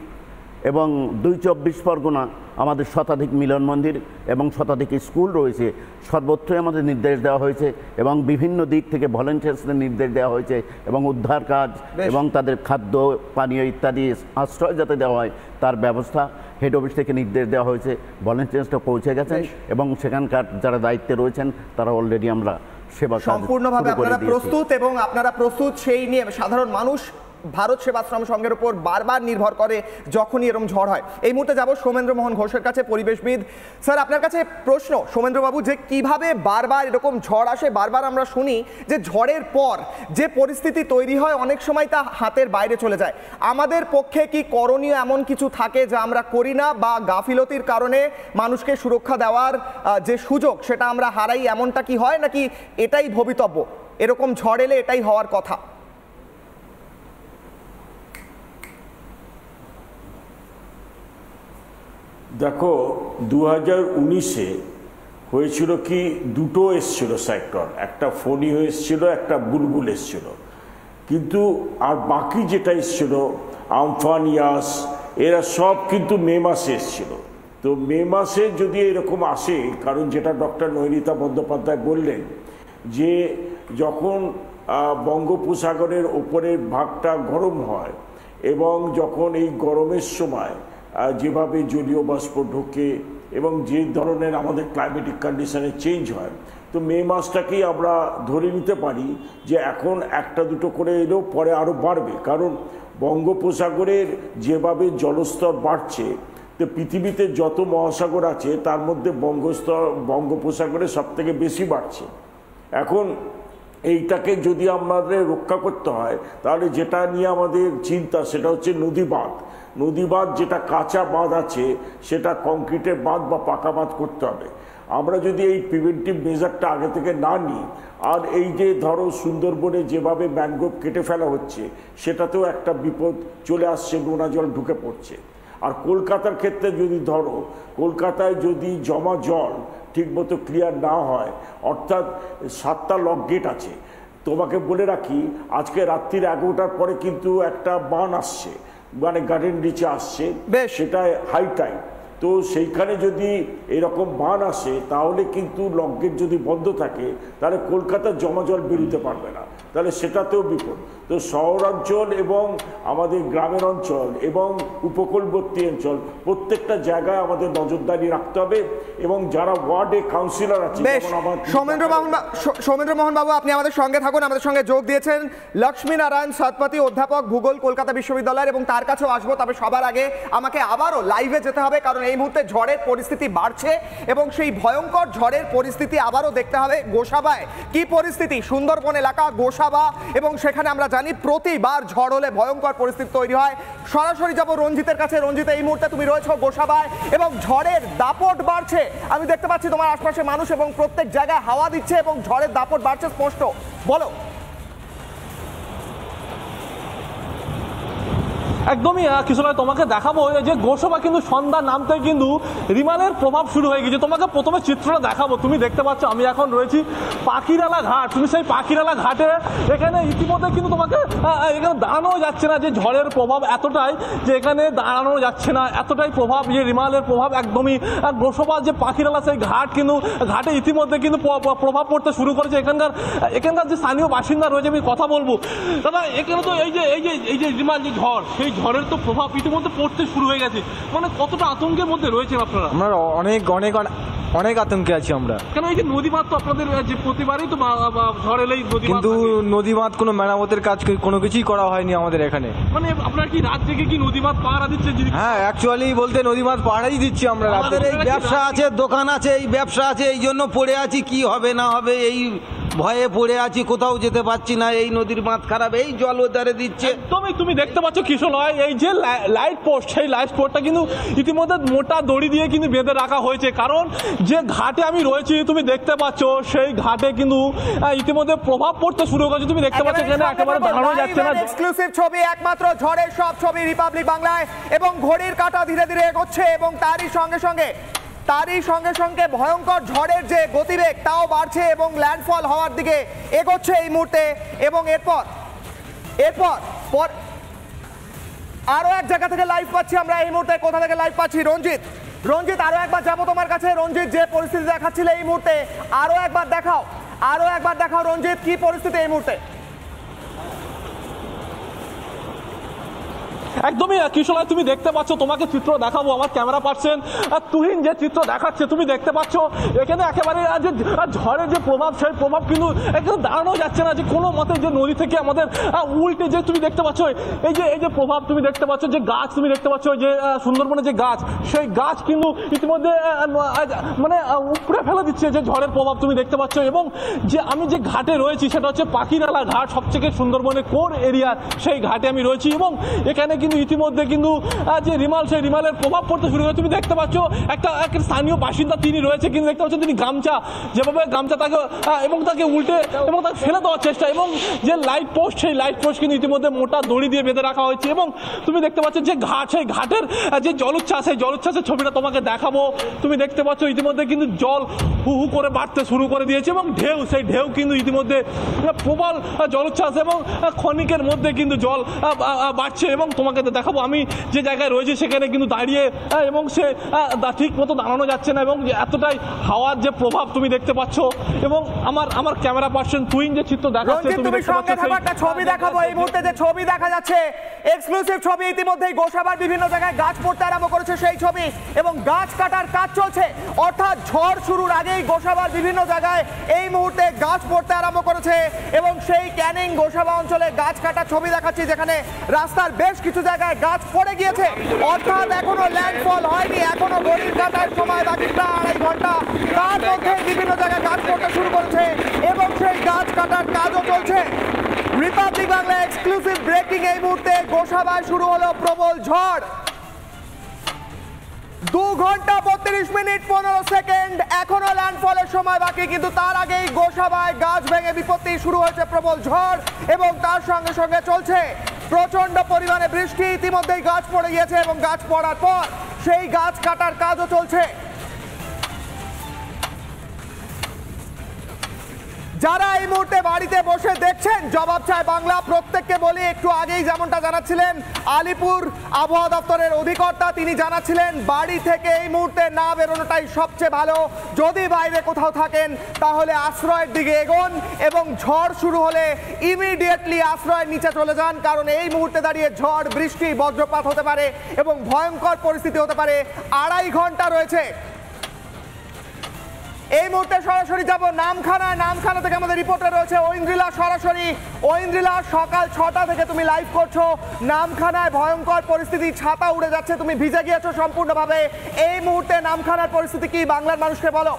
এবং 2 24 পরগনা আমাদের শতাধিক মিলন মন্দির এবং শতাধিক স্কুল রয়েছে, সর্বত্রই আমাদের নির্দেশ দেওয়া হয়েছে, এবং বিভিন্ন দিক থেকে ভলেন্টিয়ার্সদের নির্দেশ দেওয়া হয়েছে, এবং উদ্ধার কাজ এবং তাদের খাদ্য পানীয় ইত্যাদি আশ্রয় যাতে দেওয়া হয় তার ব্যবস্থা হেড অফিস থেকে নির্দেশ দেওয়া হয়েছে। ভলেন্টিয়ার্সটা পৌঁছে গেছেন এবং সেখানকার যারা দায়িত্বে রয়েছেন তারা অলরেডি আমরা সেবা সম্পূর্ণভাবে আপনারা প্রস্তুত, এবং আপনারা প্রস্তুত সেই নিয়ে সাধারণ মানুষ ভারত সেবাশ্রম সংঘের উপর বারবার নির্ভর করে যখনই এরকম ঝড় হয়। এই মুহূর্তে যাব সৌমেন্দ্র মোহন ঘোষের কাছে, পরিবেশবিদ। স্যার, আপনার কাছে প্রশ্ন সৌমেন্দ্রবাবু, যে কিভাবে বারবার এরকম ঝড় আসে, বারবার আমরা শুনি যে ঝড়ের পর যে পরিস্থিতি তৈরি হয় অনেক সময় তা হাতের বাইরে চলে যায়। আমাদের পক্ষে কি করণীয় এমন কিছু থাকে যা আমরা করি না, বা গাফিলতির কারণে মানুষকে সুরক্ষা দেওয়ার যে সুযোগ সেটা আমরা হারাই, এমনটা কি হয়, নাকি এটাই ভবিতব্য, এরকম ঝড় এলে এটাই হওয়ার কথা? দেখো, 2019-এ হয়েছিল কি, দুটো এসছিল সাইক্লোন, একটা ফণী এসছিল, একটা বুলবুল এসছিল, কিন্তু আর বাকি যেটা এসছিল আমফান, ইয়াস, এরা সব কিন্তু মে মাসে এসছিল। তো মে মাসে যদি এরকম আসে, কারণ যেটা ডক্টর নৈনিতা বন্দ্যোপাধ্যায় বললেন যে যখন বঙ্গোপসাগরের ওপরের ভাগটা গরম হয় এবং যখন এই গরমের সময় যেভাবে জলীয় বাষ্প ঢোকে এবং যে ধরনের আমাদের ক্লাইমেটিক কন্ডিশনে চেঞ্জ হয়, তো মে মাসটাকেই আমরা ধরে নিতে পারি যে এখন একটা দুটো করে এলেও পরে আরও বাড়বে, কারণ বঙ্গোপসাগরের যেভাবে জলস্তর বাড়ছে, তো পৃথিবীতে যত মহাসাগর আছে তার মধ্যে বঙ্গোপসাগরে সবথেকে বেশি বাড়ছে। এখন এইটাকে যদি আমাদের রক্ষা করতে হয়, তাহলে যেটা নিয়ে আমাদের চিন্তা সেটা হচ্ছে নদীবাঁধ যেটা কাঁচা বাঁধ আছে সেটা কংক্রিটের বাঁধ বা পাকা বাঁধ করতে হবে। আমরা যদি এই প্রিভেন্টিভ মেজারটা আগে থেকে না নিই, আর এই যে ধরো সুন্দরবনে যেভাবে ম্যানগ্রোভ কেটে ফেলা হচ্ছে, সেটাতেও একটা বিপদ চলে আসছে, নোনা জল ঢুকে পড়ছে। আর কলকাতার ক্ষেত্রে যদি ধরো, কলকাতায় যদি জমা জল ঠিকমতো ক্লিয়ার না হয়, অর্থাৎ 7টা লক গেট আছে, তোমাকে বলে রাখি আজকে রাত্রির 11টার পরে কিন্তু একটা বান আসছে, মানে গার্ডেন রিচে আসছে, সেটা হাই টাইম। তো সেইখানে যদি এরকম বান আসে, তাহলে কিন্তু লক গেট যদি বন্ধ থাকে, তাহলে কলকাতার জমা জল বেরোতে পারবে না, তাহলে সেটাতেও বিপদ। তো শহরাঞ্চল এবং আমাদের গ্রামের অঞ্চল এবং উপকূলবর্তী অঞ্চল প্রত্যেকটা জায়গায় আমাদের নজরদারি রাখতে হবে, এবং যারা ওয়ার্ডে কাউন্সিলর আছে, সৌমেন্দ্র মোহন বাবু, আপনি আমাদের সঙ্গে থাকুন। আমাদের সঙ্গে যোগ দিয়েছেন লক্ষ্মী নারায়ণ সৎপতি, অধ্যাপক ভূগোল, কলকাতা বিশ্ববিদ্যালয়ের, এবং তার কাছেও আসবো। তবে সবার আগে আমাকে আবারও লাইভে যেতে হবে, কারণ এই মুহূর্তে ঝড়ের পরিস্থিতি বাড়ছে এবং সেই ভয়ঙ্কর ঝড়ের পরিস্থিতি আবারও দেখতে হবে গোসাবায় কি পরিস্থিতি। সুন্দরবন এলাকা গোসাবা, এবং সেখানে আমরা জানি প্রতিবার ঝড় হলে ভয়ঙ্কর পরিস্থিতি তৈরি হয়। সরাসরি যাব রঞ্জিতের কাছে। রঞ্জিত, এই মুহূর্তে তুমি রয়েছো গোসাবায় এবং ঝড়ের দাপট বাড়ছে। আমি দেখতে পাচ্ছি তোমার আশপাশে মানুষ এবং প্রত্যেক জায়গায় হাওয়া দিচ্ছে এবং ঝড়ের দাপট বাড়ছে স্পষ্ট, বলো। একদমই কিশোর, তোমাকে দেখাবো যে গোসাবা কিন্তু সন্ধ্যা নামতে কিন্তু রিমালের প্রভাব শুরু হয়ে গেছে। তোমাকে প্রথমে চিত্রটা দেখাবো। তুমি দেখতে পাচ্ছ আমি এখন রয়েছি পাখিরালা ঘাট। তুমি সেই পাখিরালা ঘাটে এখানে ইতিমধ্যে কিন্তু তোমাকে এখানে দাঁড়ানো যাচ্ছে না, যে ঝড়ের প্রভাব এতটাই যে এখানে দাঁড়ানো যাচ্ছে না, এতটাই প্রভাব, যে রিমালের প্রভাব একদমই। গোসাবা যে পাখিরালা সেই ঘাট কিন্তু ঘাটে ইতিমধ্যে কিন্তু প্রভাব পড়তে শুরু করেছে। এখানকার যে স্থানীয় বাসিন্দা রয়েছে, আমি কথা বলবো। দাদা, এখানে তো এই যে রিমাল যে ঝড়, সেই ঝড়ের তো প্রভাব ইতিমধ্যে পড়তে শুরু হয়ে গেছে। মানে কতটা আতঙ্কের মধ্যে রয়েছেন আপনারা? আমরা অনেক আতঙ্কে আছি আমরা। কেন, এই যে নদীবাঁধ তো আপনাদের যে প্রতিবারই তো ঝড় এলেই কিন্তু নদীবাঁধ কোনো মেরামতের কাজ কোনো কিছুই করা হয়নি আমাদের এখানে। মানে আপনার কি রাত থেকে কি নদীবাঁধ পাহারা দিচ্ছে? হ্যাঁ, অ্যাকচুয়ালি বলতে নদীবাঁধ পাহারাই দিচ্ছি আমরা। আমাদের এই ব্যবসা আছে, দোকান আছে, এই ব্যবসা আছে, এই জন্য পড়ে আছি, কি হবে না হবে এই ভয়ে পড়ে আছি, কোথাও যেতে পারছি না। এই নদীর বাঁধ খারাপ, এই জল ওধারে দিচ্ছে। তুমি দেখতে পাচ্ছ কিশোর, এই যে লাইট পোস্ট, সেই লাইট পোস্টটা কিন্তু ইতিমধ্যে মোটা দড়ি দিয়ে কিন্তু বেঁধে রাখা হয়েছে, কারণ যে ঘাটে আমি রয়েছি তুমি দেখতে পাচ্ছ সেই ঘাটে কিন্তু ইতিমধ্যে প্রভাব পড়তে শুরু করেছে। তুমি দেখতে পাচ্ছ এখানে একেবারে দাঁড়ানো যাচ্ছে না। এক্সক্লুসিভ ছবি, একমাত্র ঝড়ের সব ছবি রিপাবলিক বাংলায়, এবং ঘড়ির কাঁটা ধীরে ধীরে এগোচ্ছে, এবং তারই সঙ্গে সঙ্গে ভয়ঙ্কর ঝড়ের যে গতিবেগ তাও বাড়ছে এবং ল্যান্ডফল হওয়ার দিকে এগোচ্ছে এই মুহূর্তে। এবং এরপর আরো এক জায়গা থেকে লাইভ পাচ্ছি আমরা এই মুহূর্তে। কোথা থেকে লাইভ পাচ্ছি? রঞ্জিত, আরো একবার যাবো তোমার কাছে। রঞ্জিত, যে পরিস্থিতি দেখাচ্ছিলে এই মুহূর্তে আরো একবার দেখাও রঞ্জিত, কি পরিস্থিতি এই মুহূর্তে? একদমই কিশোর তুমি দেখতে পাচ্ছ, তোমাকে চিত্র দেখাবো, আমার ক্যামেরা পার্সন তুহিন যে চিত্র দেখাচ্ছে তুমি দেখতে পাচ্ছ এখানে একেবারে যে ঝড়ের যে প্রভাব, সেই প্রভাব কিন্তু একদম দাঁড়ানো যাচ্ছে না, যে কোনো মতে যে নদী থেকে আমাদের উল্টে যে তুমি দেখতে পাচ্ছ এই যে প্রভাব তুমি দেখতে পাচ্ছ, যে গাছ তুমি দেখতে পাচ্ছ, যে সুন্দরবনে যে গাছ, সেই গাছ কিন্তু ইতিমধ্যে মানে উপড়ে ফেলে দিচ্ছে যে ঝড়ের প্রভাব তুমি দেখতে পাচ্ছ। এবং যে আমি যে ঘাটে রয়েছি সেটা হচ্ছে পাখিরালা ঘাট, সবথেকে সুন্দরবনের কোর এরিয়া, সেই ঘাটে আমি রয়েছি। এবং এখানে কিন্তু ইতিমধ্যে কিন্তু যে রিমাল, সেই রিমালের প্রভাব পড়তে শুরু করে। তুমি দেখতে পাচ্ছ একটা স্থানীয় বাসিন্দা তিনি রয়েছে, কিন্তু দেখতে পাচ্ছ তিনি গামছা, যেভাবে গামছা তাকে এবং তাকে উল্টে এবং তাকে ফেলে দেওয়ার চেষ্টা, এবং যে লাইট পোস্ট, সেই লাইট পোস্ট কিন্তু ইতিমধ্যে মোটা দড়ি দিয়ে বেঁধে রাখা হয়েছে। এবং তুমি দেখতে পাচ্ছ যে ঘাট, সেই ঘাটের যে জলোচ্ছ্বাস, সেই জলোচ্ছ্বাসের ছবিটা তোমাকে দেখাবো। তুমি দেখতে পাচ্ছ ইতিমধ্যে কিন্তু জল হু হু করে বাড়তে শুরু করে দিয়েছে, এবং ঢেউ, সেই ঢেউ কিন্তু ইতিমধ্যে প্রবল জলোচ্ছ্বাস এবং ক্ষণিকের মধ্যে কিন্তু জল বাড়ছে। এবং তোমাকে দেখাবো আমি যে জায়গায় রয়েছি সেখানে কিন্তু দাঁড়িয়ে এবং সে ঠিক মতো দাঁড়ানো যাচ্ছে না, এবং এতটাই হাওয়ার যে প্রভাব তুমি দেখতে পাচ্ছ। এবং আমার ক্যামেরা পার্সন তুহিন যে চিত্র দেখাচ্ছে তুমি দেখতে পাচ্ছ, একটা ছবি দেখাবো এই মুহূর্তে, যে ছবি দেখা যাচ্ছে এক্সক্লুসিভ ছবি, ইতিমধ্যেই গোসাবার বিভিন্ন জায়গায় গাছ পড়তে আরম্ভ করেছে সেই ছবি, এবং গাছ কাটার কাজ চলছে, অর্থাৎ ঝড় শুরুর আগেই গোসাবার বিভিন্ন জায়গায় এই মুহূর্তে গাছ পড়তে আরম্ভ করেছে। এবং সেই ক্যানিং গোসাবা অঞ্চলে গাছ কাটার ছবি দেখাচ্ছি, যেখানে রাস্তার বেশ কিছু জায়গায় গাছ পড়ে গিয়েছে, অর্থাৎ এখনো ল্যান্ডফল হয়নি, এখনো ঘড়ির কাটার সময় বাকি প্রায় 2.5 ঘন্টা, তার মধ্যে বিভিন্ন জায়গায় গাছ পড়তে শুরু করেছে এবং সেই গাছ কাটার কাজও চলছে। রিপাবলিক বাংলা এক্সক্লুসিভ ব্রেকিং, এই মুহূর্তে গোসাবায় শুরু হলো প্রবল ঝড়। 2 ঘন্টা 32 মিনিট 15 সেকেন্ড, এখনো ল্যান্ডফলের সময় বাকি, কিন্তু তার আগেই গোসাবায় গাছ ভেঙে বিপত্তি, শুরু হয়েছে প্রবল ঝড় এবং তার সঙ্গে সঙ্গে চলছে প্রচন্ড পরিমাণে বৃষ্টি। ইতিমধ্যেই গাছ পড়ে গিয়েছে এবং গাছ পড়ার পর সেই গাছ কাটার কাজও চলছে। যারা এই মুহূর্তে বাড়িতে বসে দেখছেন জবাব চায় বাংলা, প্রত্যেককে বলি, একটু আগেই যেমনটা জানাচ্ছিলেন আলিপুর আবহাওয়া দপ্তরের অধিকর্তা, তিনি জানাচ্ছিলেন বাড়ি থেকে এই মুহূর্তে না বেরোনোটাই সবচেয়ে ভালো। যদি বাইরে কোথাও থাকেন তাহলে আশ্রয়ের দিকে এগোন, এবং ঝড় শুরু হলে ইমিডিয়েটলি আশ্রয়ের নিচে চলে যান, কারণ এই মুহূর্তে দাঁড়িয়ে ঝড়, বৃষ্টি, বজ্রপাত হতে পারে এবং ভয়ঙ্কর পরিস্থিতি হতে পারে। 2.5 ঘন্টা রয়েছে। এই মুহূর্তে সরাসরি যাব নামখানায়, নামখানা থেকে আমাদের রিপোর্টার রয়েছে ঐন্দ্রিলা সরাসরি। ঐন্দ্রিলা, সকাল 6টা থেকে তুমি লাইভ করছো, নামখানায় ভয়ঙ্কর পরিস্থিতি, ছাতা উড়ে যাচ্ছে, তুমি ভিজে গিয়েছো সম্পূর্ণভাবে। এই মুহূর্তে নামখানার পরিস্থিতি কি, বাংলার মানুষকে বলো।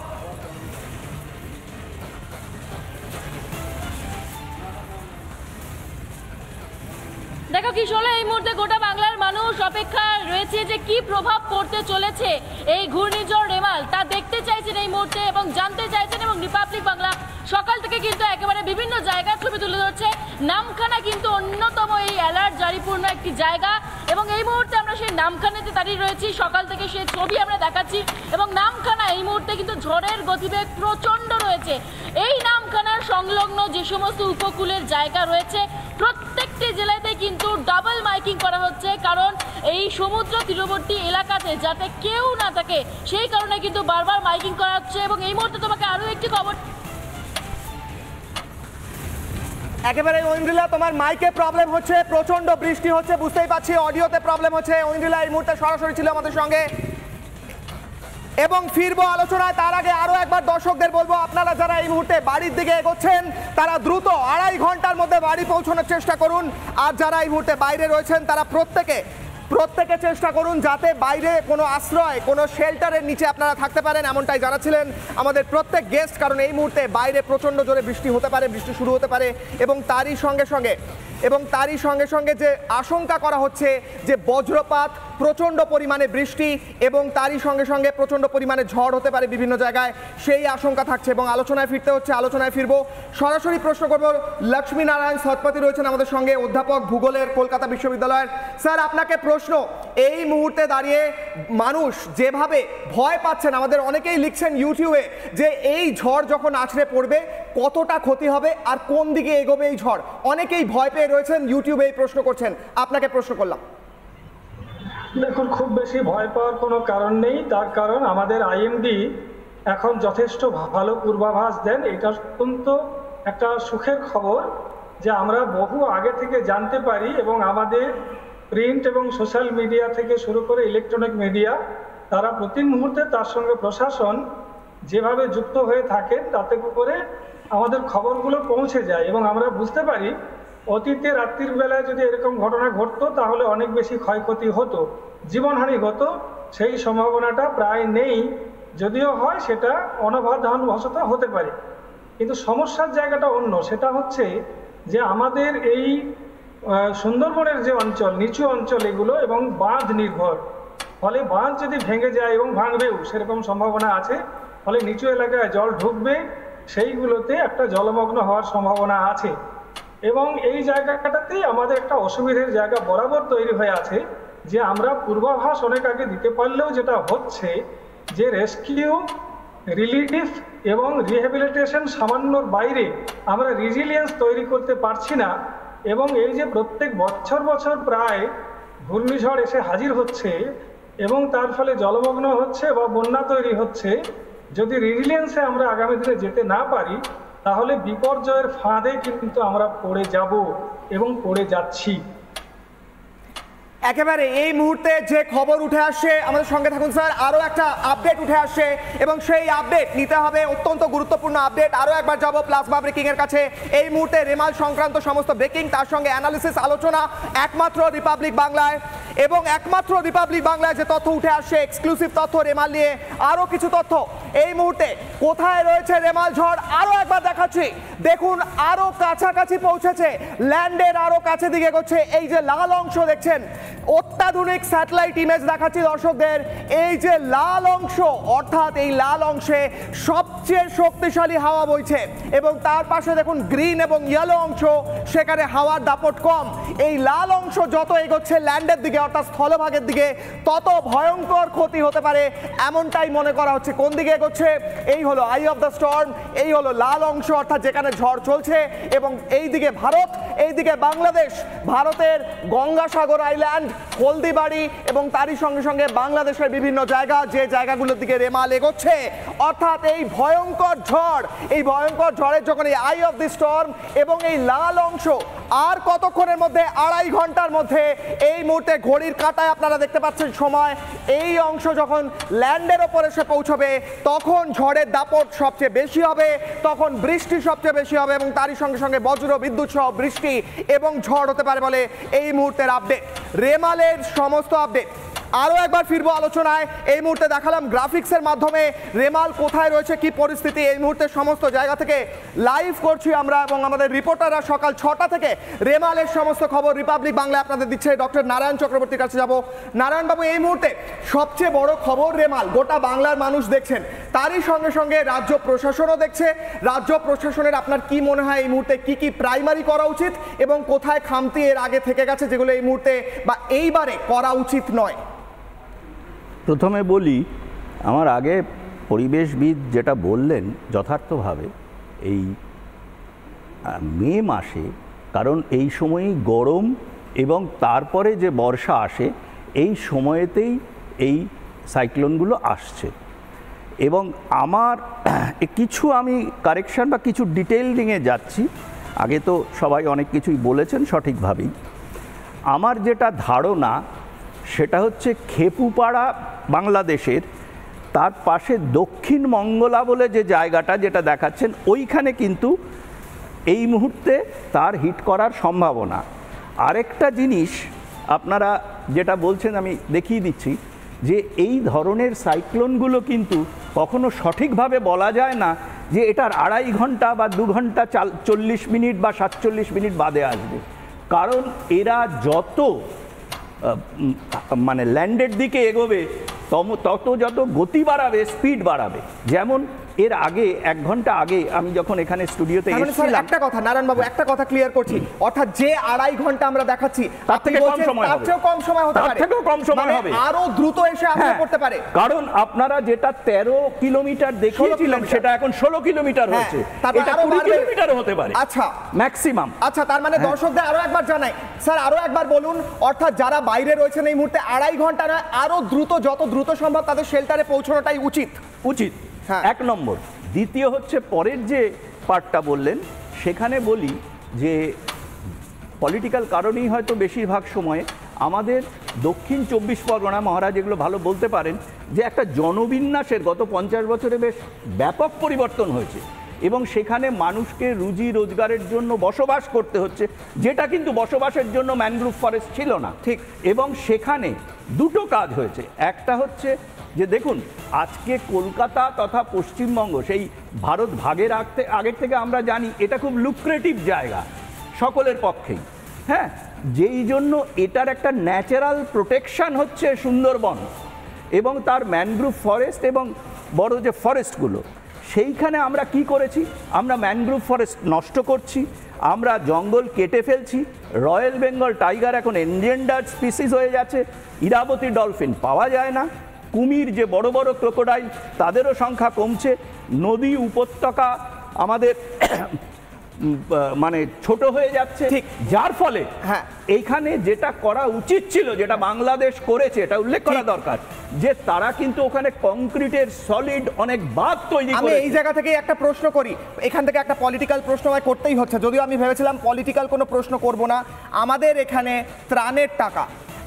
দেখো কিশোর, এই মুহূর্তে গোটা বাংলার মানুষ অপেক্ষা রয়েছে যে কি প্রভাব পড়তে চলেছে এই ঘূর্ণিঝড় রেমাল, তা দেখতে চাইছেন এই মুহূর্তে এবং জানতে চাইছেন। এবং রিপাবলিক বাংলা সকাল থেকে কিন্তু একেবারে বিভিন্ন জায়গার ছবি তুলে ধরছে। নামখানা কিন্তু অন্যতম এই অ্যালার্ট জারিপূর্ণ একটি জায়গা, এবং এই মুহূর্তে আমরা সেই নামখানাতে দাঁড়িয়ে রয়েছি, সকাল থেকে সেই ছবি আমরা দেখাচ্ছি। এবং নামখানা এই মুহূর্তে কিন্তু ঝড়ের গতিবেগ প্রচণ্ড রয়েছে। এই নামখানার সংলগ্ন যে সমস্ত উপকূলের জায়গা রয়েছে প্রত্যেকটি জেলাতে কিন্তু ডাবল মাইকিং করা হচ্ছে, কারণ এই সমুদ্র তীরবর্তী এলাকাতে যাতে কেউ না থাকে সেই কারণে কিন্তু বারবার মাইকিং করা হচ্ছে। এবং এই মুহূর্তে তোমাকে আরও একটি খবর, একেবারে ঐন্দ্রিলা, তোমার মাইকে প্রবলেম হচ্ছে, প্রচন্ড বৃষ্টি হচ্ছে, বুঝতেই পারছি, অডিওতে প্রবলেম হচ্ছে। ঐন্দ্রিলা এই মুহূর্তে সরাসরি ছিল আমাদের সঙ্গে, এবং ফিরবো আলোচনায়। তার আগে আরো একবার দর্শকদের বলবো, আপনারা যারা এই মুহূর্তে বাড়ির দিকে এগোচ্ছেন তারা দ্রুত 2.5 ঘন্টার মধ্যে বাড়ি পৌঁছানোর চেষ্টা করুন, আর যারা এই মুহূর্তে বাইরে রয়েছেন তারা প্রত্যেকে চেষ্টা করুন যাতে বাইরে কোনো আশ্রয়, কোনো শেল্টারের নিচে আপনারা থাকতে পারেন, এমনটাই জানাচ্ছিলেন আমাদের প্রত্যেক গেস্ট। কারণ এই মুহূর্তে বাইরে প্রচণ্ড জোরে বৃষ্টি হতে পারে, বৃষ্টি শুরু হতে পারে, এবং তারই সঙ্গে সঙ্গে যে আশঙ্কা করা হচ্ছে যে বজ্রপাত, প্রচণ্ড পরিমাণে বৃষ্টি এবং তারই সঙ্গে প্রচণ্ড পরিমাণে ঝড় হতে পারে বিভিন্ন জায়গায়, সেই আশঙ্কা থাকছে। এবং আলোচনায় ফিরতে হচ্ছে, আলোচনায় ফিরবো। সরাসরি প্রশ্ন করব, লক্ষ্মী নারায়ণ সৎপতি রয়েছেন আমাদের সঙ্গে, অধ্যাপক ভূগোলের, কলকাতা বিশ্ববিদ্যালয়ের। স্যার, আপনাকে প্রশ্ন, এই মুহূর্তে দাঁড়িয়ে মানুষ যেভাবে ভয় পাচ্ছেন, আমাদের অনেকেই লিখছেন ইউটিউবে যে এই ঝড় যখন আছড়ে পড়বে কতটা ক্ষতি হবে আর কোন দিকে এগোবে এই ঝড়, অনেকেই ভয় পেয়ে রয়েছেন, ইউটিউবে এই প্রশ্ন করছেন, আপনাকে প্রশ্ন করলাম। দেখুন, খুব বেশি ভয় পাওয়ার কোনো কারণ নেই, তার কারণ আমাদের আইএমডি এখন যথেষ্ট ভালো পূর্বাভাস দেন। এটা অত্যন্ত একটা সুখের খবর যে আমরা বহু আগে থেকে জানতে পারি এবং আমাদের প্রিন্ট এবং সোশ্যাল মিডিয়া থেকে শুরু করে ইলেকট্রনিক মিডিয়া, তারা প্রতি মুহূর্তে তার সঙ্গে প্রশাসন যেভাবে যুক্ত হয়ে থাকে তাতে করে আমাদের খবরগুলো পৌঁছে যায় এবং আমরা বুঝতে পারি অতীতে রাত্রির বেলায় যদি এরকম ঘটনা ঘটতো তাহলে অনেক বেশি ক্ষয়ক্ষতি হতো, জীবনহানি হতো। সেই সম্ভাবনাটা প্রায় নেই, যদিও হয় সেটা অনবধানবশত হতে পারে। কিন্তু সমস্যার জায়গাটা অন্য, সেটা হচ্ছে যে আমাদের এই সুন্দরবনের যে অঞ্চল, নিচু অঞ্চল এগুলো এবং বাঁধ নির্ভর, ফলে বাঁধ যদি ভেঙে যায় এবং ভাঙবেও সেরকম সম্ভাবনা আছে, ফলে নিচু এলাকায় জল ঢুকবে, সেইগুলোতে একটা জলমগ্ন হওয়ার সম্ভাবনা আছে। এবং এই জায়গাটাতেই আমাদের একটা অসুবিধার জায়গা বরাবর তৈরি হয়ে আছে যে আমরা পূর্বাভাস অনেক আগে দিতে পারলেও যেটা হচ্ছে যে রেস্কিউ, রিলিফ এবং রিহ্যাবিলিটেশন সামান্যর বাইরে আমরা রেজিলিয়েন্স তৈরি করতে পারছি না। এবং এই যে প্রত্যেক বছর বছর প্রায় ঘূর্ণিঝড় এসে হাজির হচ্ছে এবং তার ফলে জলমগ্ন হচ্ছে বা বন্যা তৈরি হচ্ছে, যদি রেজিলিয়েন্সে আমরা আগামী দিনে যেতে না পারি তাহলে বিপর্যয়ের ফাঁদে কিন্তু আমরা পড়ে যাব এবং পড়ে যাচ্ছি। একেবারে এই মুহূর্তে যে খবর উঠে আসছে, আমাদের সঙ্গে থাকুন স্যার, আরও একটা আপডেট উঠে আসছে এবং সেই আপডেট নিতে হবে, অত্যন্ত গুরুত্বপূর্ণ আপডেট। আরও একবার যাব প্লাজমা ব্রেকিং এর কাছে। এই মুহূর্তে রেমাল সংক্রান্ত সমস্ত ব্রেকিং, তার সঙ্গে অ্যানালিসিস, আলোচনা একমাত্র রিপাবলিক বাংলায়। এবং একমাত্র রিপাবলিক বাংলায় যে তথ্য উঠে আসছে, এক্সক্লুসিভ তথ্য রেমাল নিয়ে, আরও কিছু তথ্য এই মুহূর্তে কোথায় রয়েছে রেমাল ঝড় আরও একবার দেখাচ্ছি। দেখুন আরও কাছাকাছি পৌঁছেছে, ল্যান্ডের আরও কাছে দিকে এগোচ্ছে। এই যে লাল অংশ দেখছেন, অত্যাধুনিক স্যাটেলাইট ইমেজ দেখাচ্ছি দর্শকদের। এই যে লাল অংশ, অর্থাৎ এই লাল অংশে সবচেয়ে শক্তিশালী হাওয়া বইছে এবং তার পাশে দেখুন গ্রিন এবং ইয়েলো অংশ, সেখানে হাওয়ার দাপট কম। এই লাল অংশ যত এগোচ্ছে ল্যান্ডের দিকে অর্থাৎ স্থলভাগের দিকে, তত ভয়ঙ্কর ক্ষতি হতে পারে এমনটাই মনে করা হচ্ছে। কোন দিকে এগোচ্ছে? এই হলো আই অফ দ্য স্টর্ম, এই হলো লাল অংশ অর্থাৎ যেখানে ঝড় চলছে, এবং এই দিকে ভারত, এই দিকে বাংলাদেশ, ভারতের গঙ্গাসাগর আইল্যান্ড, হলদিবাড়ি এবং তারই সঙ্গে সঙ্গে বাংলাদেশের বিভিন্ন জায়গা, যে জায়গাগুলোর দিকে রেমাল এগোচ্ছে। অর্থাৎ এই ভয়ঙ্কর ঝড়, এই ভয়ঙ্কর ঝড়ের যখন এই আই অফ দি স্টর্ম এবং এই লাল অংশ আর কতক্ষণের মধ্যে, 2.5 ঘন্টার মধ্যে, এই মুহূর্তে ঘড়ির কাঁটায় আপনারা দেখতে পাচ্ছেন সময়, এই অংশ যখন ল্যান্ডের ওপর এসে পৌঁছবে তখন ঝড়ের দাপট সবচেয়ে বেশি হবে, তখন বৃষ্টি সবচেয়ে বেশি হবে এবং তারই সঙ্গে সঙ্গে বজ্র বিদ্যুৎ সহ বৃষ্টি এবং ঝড় হতে পারে বলে এই মুহূর্তের আপডেট, রেমালের সমস্ত আপডেট। আরও একবার ফিরবো আলোচনায়। এই মুহূর্তে দেখালাম গ্রাফিক্সের মাধ্যমে রেমাল কোথায় রয়েছে, কি পরিস্থিতি। এই মুহূর্তে সমস্ত জায়গা থেকে লাইভ করছি আমরা এবং আমাদের রিপোর্টাররা সকাল 6টা থেকে রেমালের সমস্ত খবর রিপাবলিক বাংলা আপনাদের দিচ্ছে। ডক্টর নারায়ণ চক্রবর্তীর কাছে যাব। নারায়ণবাবু, এই মুহূর্তে সবচেয়ে বড় খবর রেমাল, গোটা বাংলার মানুষ দেখছেন, তারই সঙ্গে সঙ্গে রাজ্য প্রশাসনও দেখছে। রাজ্য প্রশাসনের আপনার কি মনে হয় এই মুহূর্তে কি কি প্রাইমারি করা উচিত এবং কোথায় খামতি এর আগে থেকে গেছে যেগুলো এই মুহূর্তে বা এইবারে করা উচিত নয়? প্রথমে বলি, আমার আগে পরিবেশবিদ যেটা বললেন যথার্থভাবে, এই মে মাসে, কারণ এই সময়ই গরম এবং তারপরে যে বর্ষা আসে, এই সময়েতেই এই সাইক্লোনগুলো আসছে। এবং আমার কিছু আমি কারেকশন বা কিছু ডিটেইলিংয়ে যাচ্ছি, আগে তো সবাই অনেক কিছুই বলেছেন সঠিকভাবেই। আমার যেটা ধারণা সেটা হচ্ছে খেপুপাড়া বাংলাদেশের, তার পাশে দক্ষিণ মঙ্গলা বলে যে জায়গাটা যেটা দেখাচ্ছেন, ওইখানে কিন্তু এই মুহূর্তে তার হিট করার সম্ভাবনা। আরেকটা জিনিস আপনারা যেটা বলছেন আমি দেখিয়ে দিচ্ছি, যে এই ধরনের সাইক্লোনগুলো কিন্তু কখনো সঠিকভাবে বলা যায় না যে এটার 2.5 ঘন্টা বা 2 ঘন্টা 40 মিনিট বা 47 মিনিট বাদে আসবে, কারণ এরা যত মানে ল্যান্ডের দিকে এগোবে তত যত গতি বাড়াবে, স্পিড বাড়াবে। যেমন এর আগে 1 ঘন্টা আগে আমি যখন এখানে স্টুডিওতে এসেছিলাম, একটা কথা নারায়ণবাবু, একটা কথা ক্লিয়ার করছি, অর্থাৎ যে 2.5 ঘন্টা আমরা দেখাচ্ছি তার থেকে কম সময় হবে, তার চেয়েও কম সময় হতে পারে, তার থেকেও কম সময় হবে, আরো দ্রুত এসে আপনি করতে পারে। কারণ আপনারা যেটা 13 কিলোমিটার দেখিয়েছিলেন সেটা এখন 16 কিলোমিটার হয়েছে, এটা 20 কিলোমিটারও হতে পারে। আচ্ছা, ম্যাক্সিমাম। আচ্ছা, তার মানে দর্শকদের আরো একবার জানাই স্যার, আরো একবার বলুন, অর্থাৎ যারা বাইরে রয়েছেন এই মুহূর্তে 2.5 ঘন্টা নয়, আরো দ্রুত, যত দ্রুত সম্ভব তাদের শেল্টারে পৌঁছানোটাই উচিত। এক নম্বর। দ্বিতীয় হচ্ছে পরের যে পার্টটা বললেন, সেখানে বলি যে পলিটিক্যাল কারণেই হয়তো বেশিরভাগ সময়ে আমাদের দক্ষিণ 24 পরগনা, মহারাজ এগুলো ভালো বলতে পারেন, যে একটা জনবিন্যাসের গত 50 বছরে বেশ ব্যাপক পরিবর্তন হয়েছে এবং সেখানে মানুষকে রুজি রোজগারের জন্য বসবাস করতে হচ্ছে, যেটা কিন্তু বসবাসের জন্য ম্যানগ্রোভ ফরেস্ট ছিল না। ঠিক। এবং সেখানে দুটো কাজ হয়েছে। একটা হচ্ছে যে দেখুন, আজকে কলকাতা তথা পশ্চিমবঙ্গ সেই ভারত ভাগের আগের থেকে আমরা জানি এটা খুব লুক্রেটিভ জায়গা সকলের পক্ষেই। হ্যাঁ, যেই জন্য এটার একটা ন্যাচারাল প্রোটেকশন হচ্ছে সুন্দরবন এবং তার ম্যানগ্রোভ ফরেস্ট এবং বড় যে ফরেস্টগুলো, সেইখানে আমরা কি করেছি, আমরা ম্যানগ্রোভ ফরেস্ট নষ্ট করছি, আমরা জঙ্গল কেটে ফেলছি, রয়্যাল বেঙ্গল টাইগার এখন এনডেঞ্জার্ড স্পিসিস হয়ে যাচ্ছে, ইরাবতী ডলফিন পাওয়া যায় না, কুমির যে বড় বড় ক্রোকোডাইল তাদেরও সংখ্যা কমছে, নদী উপত্যকা আমাদের মানে ছোট হয়ে যাচ্ছে। ঠিক, যার ফলে হ্যাঁ এইখানে যেটা করা উচিত ছিল, যেটা বাংলাদেশ করেছে, এটা উল্লেখ করা দরকার, যে তারা কিন্তু ওখানে কংক্রিটের সলিড অনেক বাঁধ তৈরি করে। আমি এই জায়গা থেকে একটা প্রশ্ন করি, এখান থেকে একটা পলিটিক্যাল প্রশ্ন আমায় করতেই হচ্ছে, যদিও আমি ভেবেছিলাম পলিটিক্যাল কোনো প্রশ্ন করব না। আমাদের এখানে ত্রাণের টাকা,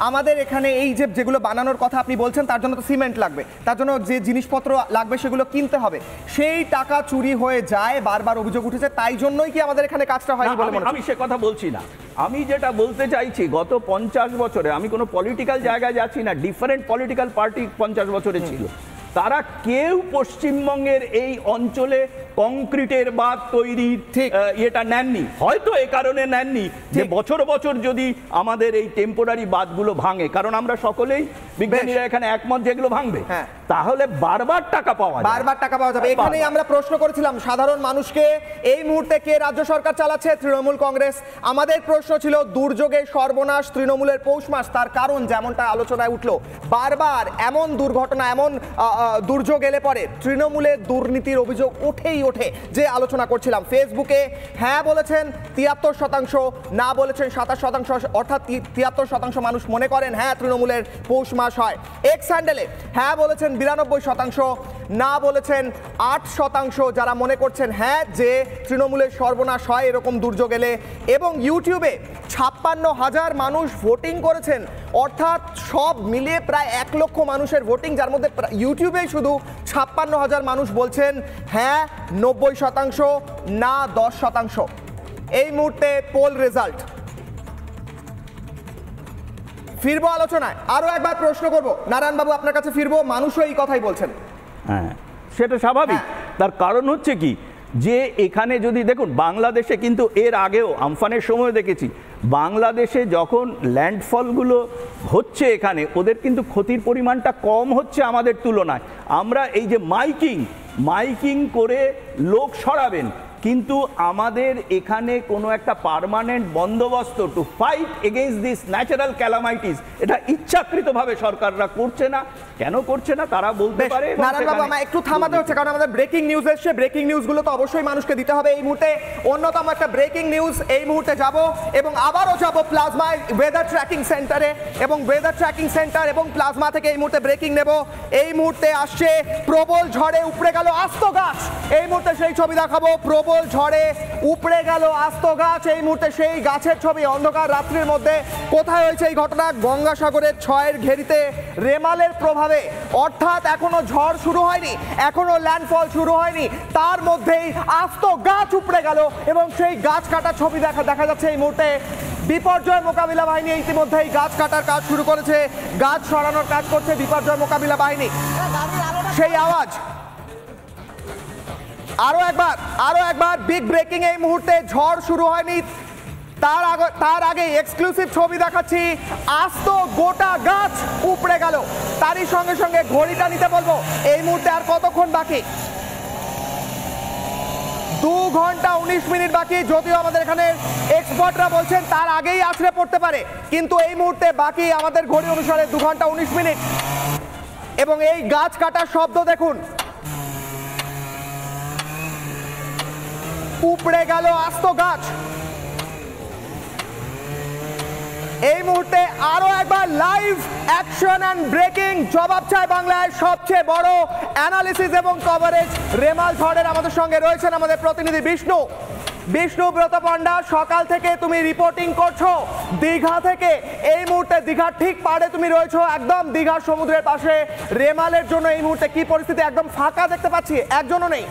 আমাদের এখানে এই যে যেগুলো বানানোর কথা আপনি বলছেন, তার জন্য তো সিমেন্ট লাগবে, তার জন্য যে জিনিসপত্র লাগবে সেগুলো কিনতে হবে, সেই টাকা চুরি হয়ে যায়, বারবার অভিযোগ উঠেছে, তাই জন্যই কি আমাদের এখানে কাজটা হয়নি বলে মনে হচ্ছে? আমি সে কথা বলছি না, আমি যেটা বলতে চাইছি, গত 50 বছরে, আমি কোনো পলিটিক্যাল জায়গায় যাচ্ছি না, ডিফারেন্ট পলিটিক্যাল পার্টি 50 বছরে ছিল, তারা কেউ পশ্চিমবঙ্গের এই অঞ্চলে কংক্রিটের বাঁধ তৈরির এটা নেননি। হয়তো এ কারণে নেননি যে বছর বছর যদি আমাদের এই টেম্পোরারি বাঁধগুলো ভাঙে, কারণ আমরা সকলেই বিজ্ঞানীরা এখানে একমত যেগুলো ভাঙবে, তাহলে বারবার টাকা পাওয়া যাবে, বারবার টাকা পাওয়া যাবে। এখানেই আমরা প্রশ্ন করেছিলাম সাধারণ মানুষকে, এই মুহূর্তে কে রাজ্য সরকার চালাচ্ছে? তৃণমূল কংগ্রেস। আমাদের প্রশ্ন ছিল দুর্যোগে সর্বনাশ তৃণমূলের পৌষ মাস, তার কারণ যেমনটা আলোচনায় উঠলো, বারবার এমন দুর্ঘটনা, এমন দুর্যোগ এলে পরে তৃণমূলের দুর্নীতির অভিযোগ ওঠেই ওঠে, যে আলোচনা করছিলাম। ফেসবুকে হ্যাঁ বলেছেন 73%, না বলেছেন 27%, অর্থাৎ 73% মানুষ মনে করেন হ্যাঁ তৃণমূলের পৌষ মাস হয়। এক্স হ্যান্ডেলে হ্যাঁ বলেছেন 92%, না বলেছেন 8%, যারা মনে করছেন হ্যাঁ যে তৃণমূলের সর্বনাশ হয় এরকম দুর্যোগ এলে। এবং ইউটিউবে 56,000 মানুষ ভোটিং করেছেন, অর্থাৎ সব মিলিয়ে প্রায় 1 লক্ষ মানুষের ভোটিং, যার মধ্যে ইউটিউবেই শুধু 56,000 মানুষ বলছেন হ্যাঁ 90%, না 10%। এই মুহূর্তে পোল রেজাল্ট। ফিরবো আলোচনায়, আরো একবার প্রশ্ন করবো, নারায়ণবাবু আপনার কাছে ফিরবো, মানুষও এই কথাই বলছেন। হ্যাঁ, সেটা স্বাভাবিক। তার কারণ হচ্ছে কি, যে এখানে যদি দেখুন, বাংলাদেশে কিন্তু এর আগেও আমফানের সময় দেখেছি, বাংলাদেশে যখন ল্যান্ডফলগুলো হচ্ছে এখানে, ওদের কিন্তু ক্ষতির পরিমাণটা কম হচ্ছে আমাদের তুলনায়। আমরা এই যে মাইকিং করে লোক সরাবেন, কিন্তু আমাদের এখানে কোনো একটা পার্মানেন্ট বন্দোবস্ত to fight against this natural calamities, এটা ইচ্ছাকৃতভাবে সরকাররা করছে না। কেন করছে না তারা বলতে পারে। নারায়ণবাবু, আমার একটু থামাতে হচ্ছে, কারণ আমাদের ব্রেকিং নিউজ এসছে, ব্রেকিং নিউজগুলো তো অবশ্যই মানুষকে দিতে হবে। এই মুহূর্তে অন্যতম একটা ব্রেকিং নিউজ, এই মুহূর্তে যাব এবং আবারও যাব প্লাজমায় ওয়েদার ট্র্যাকিং সেন্টারে, এবং ওয়েদার ট্র্যাকিং সেন্টার এবং প্লাজমা থেকে এই মুহূর্তে ব্রেকিং নেব। এই মুহূর্তে আসছে প্রবল ঝড়ে উপড়ে গেল আস্ত গাছ, এই মুহূর্তে সেই ছবি দেখাবো। প্রবল ঝড়ে উপড়ে গেল আস্ত গাছ, এই মুহূর্তে সেই গাছের ছবি। অন্ধকার রাত্রির মধ্যে কোথায় হয়েছে এই ঘটনা? গঙ্গাসাগরের ছয়ের ঘেরিতে রেমালের প্রভাবে, অর্থাৎ এখনো ঝড় শুরু হয়নি, এখনো ল্যান্ডফল শুরু হয়নি, তার মধ্যেই আস্ত গাছ উপড়ে গেল এবং সেই গাছ কাটার ছবি দেখা যাচ্ছে এই মুহূর্তে। বিপর্যয় মোকাবিলা বাহিনী ইতিমধ্যেই গাছ কাটার কাজ শুরু করেছে, গাছ সরানোর কাজ করছে বিপর্যয় মোকাবিলা বাহিনী। সেই আওয়াজ আরো একবার বিগ ব্রেকিং, এই মুহূর্তে ঝড় শুরু হয়নি, তার আগে এক্সক্লুসিভ ছবি দেখাচ্ছি। আস্ত গোটা গাছ উপড়ে গেল, তারই সঙ্গে সঙ্গে ঘড়িটা নিতে বলবো, এই মুহূর্তে আর কতক্ষণ বাকি? 2 ঘন্টা 19 মিনিট বাকি। যদিও আমাদের এখানে এক্সপার্টরা বলছেন তার আগেই আছড়ে পড়তে পারে, কিন্তু এই মুহূর্তে বাকি আমাদের ঘড়ি অনুসারে 2 ঘন্টা 19 মিনিট। এবং এই গাছ কাটার শব্দ দেখুন, উপড়ে গেল আস্ত গাছ। এই মুহূর্তে আরো একবার লাইভ অ্যাকশন এন্ড ব্রেকিং জবাব চাই বাংলায় সবচেয়ে বড় অ্যানালিসিস এবং কভারেজ রেমাল ঝড়ের। আমাদের সঙ্গে রয়েছেন আমাদের প্রতিনিধি বিষ্ণু। বিষ্ণুব্রত পণ্ডা, সকাল থেকে তুমি রিপোর্টিং করছো দীঘা থেকে। এই মুহূর্তে দীঘার ঠিক পাড়ে তুমি রয়েছো, একদম দীঘার সমুদ্রের পাশে। রেমালের জন্য এই মুহূর্তে কি পরিস্থিতি? একদম ফাঁকা দেখতে পাচ্ছি, একজনও নেই।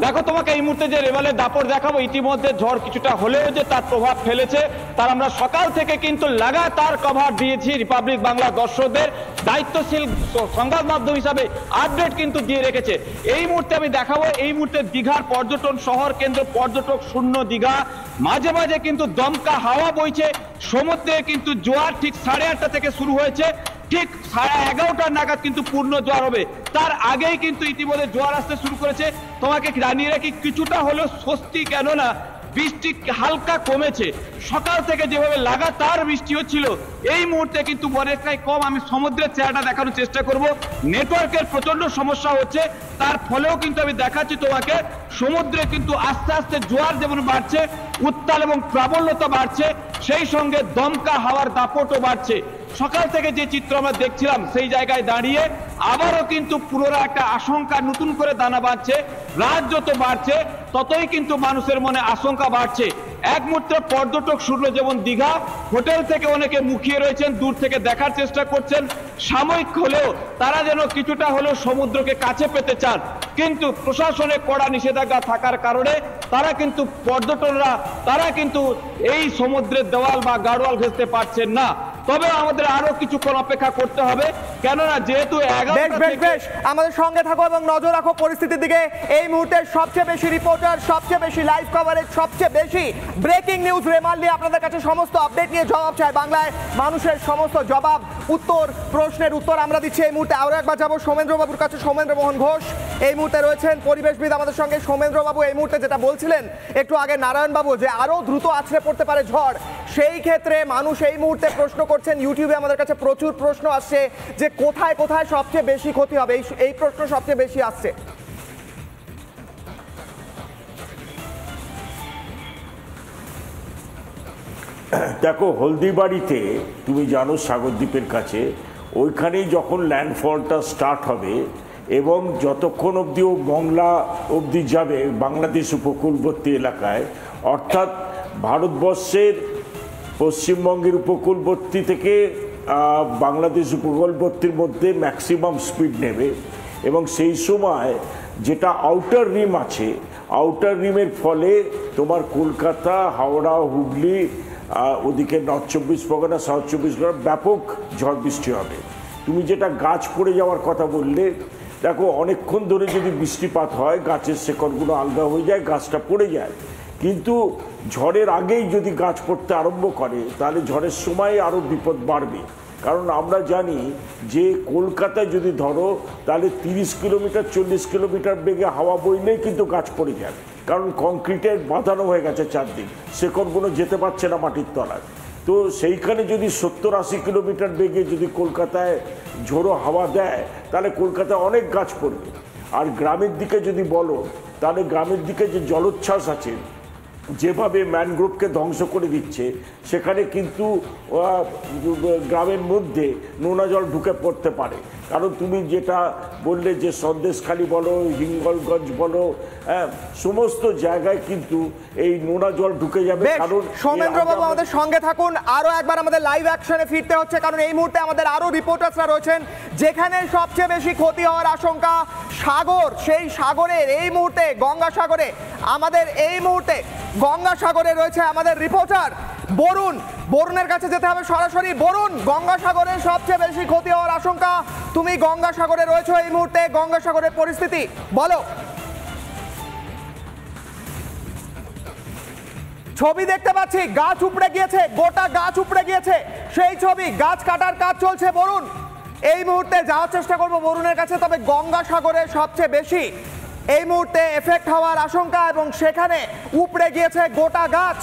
দেখো তোমাকে এই মুহূর্তে যে রেমালের দাপট দেখাবো, ইতিমধ্যে ঝড় কিছুটা হলেও যে তার প্রভাব ফেলেছে তার আমরা সকাল থেকে কিন্তু লাগাতার কভার দিয়েছি। রিপাবলিক বাংলা দর্শকদের দায়িত্বশীল সংবাদ মাধ্যম হিসাবে আপডেট কিন্তু দিয়ে রেখেছে। এই মুহূর্তে আমি দেখাবো, এই মুহূর্তে দীঘার পর্যটন শহর কেন্দ্র, পর্যটক শূন্য দীঘা। মাঝে মাঝে কিন্তু দমকা হাওয়া বইছে, সমুদ্রে কিন্তু জোয়ার ঠিক 8:30 থেকে শুরু হয়েছে, ঠিক 11:30 নাগাদ কিন্তু পূর্ণ জোয়ার হবে। তার আগেই কিন্তু ইতিমধ্যে জোয়ার আসতে শুরু করেছে। তোমাকে জানিয়ে রাখি কিছুটা হলেও স্বস্তি, কেননা বৃষ্টি হালকা কমেছে। সকাল থেকে যেভাবে লাগাতার বৃষ্টি হচ্ছিল এই মুহূর্তে কিন্তু অনেকটাই কম। আমি সমুদ্রের চেহারাটা দেখানোর চেষ্টা করব। নেটওয়ার্কের প্রচন্ড সমস্যা হচ্ছে, তার ফলেও কিন্তু আমি দেখাচ্ছি তোমাকে সমুদ্রে কিন্তু আস্তে আস্তে জোয়ার যেমন বাড়ছে, উত্তাল এবং প্রাবল্যতা বাড়ছে, সেই সঙ্গে দমকা হাওয়ার দাপটও বাড়ছে। সকাল থেকে যে চিত্র আমরা দেখছিলাম সেই জায়গায় দাঁড়িয়ে আবারও কিন্তু পুনরায় একটা আশঙ্কা নতুন করে দানা বাঁধছে। রাত যত বাড়ছে ততই কিন্তু মানুষের মনে আশঙ্কা বাড়ছে। এক মুহূর্তে পর্যটক শূন্য যেমন দীঘা, হোটেল থেকে অনেকে মুখিয়ে রয়েছেন, দূর থেকে দেখার চেষ্টা করছেন, সাময়িক হলেও তারা যেন কিছুটা হলেও সমুদ্রকে কাছে পেতে চান। কিন্তু প্রশাসনের কড়া নিষেধাজ্ঞা থাকার কারণে তারা কিন্তু পর্যটকরা তারা কিন্তু এই সমুদ্রের দেওয়াল বা গাড়োয়াল ঘেঁষতে পারছেন না। তবে আমাদের আরো কিছুক্ষণ অপেক্ষা করতে হবে, কেননা যেহেতু বেশ আমাদের সঙ্গে থাকো এবং নজর রাখো পরিস্থিতির দিকে। এই মুহূর্তে সবচেয়ে বেশি রিপোর্টার, সবচেয়ে বেশি লাইভ কভারেজ, সবচেয়ে বেশি ব্রেকিং নিউজ রেমাল নিয়ে আপনাদের কাছে সমস্ত আপডেট নিয়ে জবাব চাই বাংলায়। মানুষের সমস্ত জবাব, উত্তর, প্রশ্নের উত্তর আমরা দিচ্ছি এই মুহূর্তে। আরো একবার যাবো সৌমেন্দ্রবাবুর কাছে। সৌমেন্দ্র মোহন ঘোষ এই মুহূর্তে রয়েছেন, পরিবেশবিদ আমাদের সঙ্গে। সৌমেন্দ্রবাবু, এই মুহূর্তে যেটা বলছিলেন একটু আগে নারায়ণবাবু, যে আরো দ্রুত আছড়ে পড়তে পারে ঝড়, সেই ক্ষেত্রে মানুষ এই মুহূর্তে প্রশ্ন করছেন, ইউটিউবে আমাদের কাছে প্রচুর প্রশ্ন আসছে যে কোথায় কোথায় সবচেয়ে বেশি ক্ষতি হবে, এই প্রশ্ন সবচেয়ে বেশি আসছে। দেখো, হলদিবাড়িতে তুমি জানো সাগরদ্বীপের কাছে, ওইখানেই যখন ল্যান্ডফলটা স্টার্ট হবে এবং যতক্ষণ অবধি ও মংলা অবধি যাবে বাংলাদেশ উপকূলবর্তী এলাকায়, অর্থাৎ ভারতবর্ষের পশ্চিমবঙ্গের উপকূলবর্তী থেকে বাংলাদেশ উপকূলবর্তীর মধ্যে ম্যাক্সিমাম স্পিড নেবে। এবং সেই সময় যেটা আউটার রিম আছে, আউটার রিমের ফলে তোমার কলকাতা, হাওড়া, হুগলি, ওদিকে নর্থ 24 পরগনা, সাউথ 24 পরগনা ব্যাপক ঝড় বৃষ্টি হবে। তুমি যেটা গাছ পড়ে যাওয়ার কথা বললে, দেখো অনেকক্ষণ ধরে যদি বৃষ্টিপাত হয় গাছের শেকড়গুলো আলগা হয়ে যায়, গাছটা পড়ে যায়। কিন্তু ঝড়ের আগেই যদি গাছ পড়তে আরম্ভ করে তাহলে ঝড়ের সময় আরও বিপদ বাড়বে। কারণ আমরা জানি যে কলকাতায় যদি ধরো তাহলে 30 কিলোমিটার 40 কিলোমিটার বেগে হাওয়া বইলেই কিন্তু গাছ পড়ে যাবে, কারণ কংক্রিটের বাঁধানো হয়ে গেছে চারদিক, শেকড়গুলো যেতে পারছে না মাটির তলায়। তো সেইখানে যদি 70-80 কিলোমিটার বেগে যদি কলকাতায় ঝোড়ো হাওয়া দেয় তাহলে কলকাতায় অনেক গাছ পড়বে। আর গ্রামের দিকে যদি বলো তাহলে গ্রামের দিকে যে জলোচ্ছ্বাস আছে, যেভাবে ম্যানগ্রোভকে ধ্বংস করে দিচ্ছে, সেখানে কিন্তু গ্রামের মধ্যে নোনা জল ঢুকে পড়তে পারে। কারণ তুমি যেটা বললে যে সন্দেশখালি বলো, হিঙ্গলগঞ্জ বলো, সমস্ত জায়গায় কিন্তু এই নোনা জল ঢুকে যাবে। কারণ সৌমেন্দ্রবাবু আমাদের সঙ্গে থাকুন, আরো একবার আমাদের লাইভ অ্যাকশনে ফিরতে হচ্ছে, কারণ এই মুহূর্তে আমাদের আরো রিপোর্টার্সরা রয়েছেন যেখানে সবচেয়ে বেশি ক্ষতি হওয়ার আশঙ্কা সাগর। সেই সাগরের এই মুহূর্তে গঙ্গাসাগরে, আমাদের এই মুহূর্তে গঙ্গাসাগরে রয়েছে আমাদের রিপোর্টার বরুণ। বরুণের কাছে যেতে হবে সরাসরি। বরুণ, গঙ্গাসাগরের সবচেয়ে বেশি ক্ষতি হওয়ার আশঙ্কা, তুমি গঙ্গাসাগরে রয়েছো এই মুহূর্তে, গঙ্গাসাগরের পরিস্থিতি বলো। ছবি দেখতে পাচ্ছি, গাছ উপড়ে গিয়েছে, গোটা গাছ উপড়ে গিয়েছে, সেই ছবি, গাছ কাটার কাজ চলছে। বরুণ, এই মুহূর্তে যাওয়ার চেষ্টা করবো বরুণের কাছে, তবে গঙ্গাসাগরে সবচেয়ে বেশি এই মুহূর্তে এফেক্ট হওয়ার আশঙ্কা এবং সেখানে উপড়ে গিয়েছে গোটা গাছ।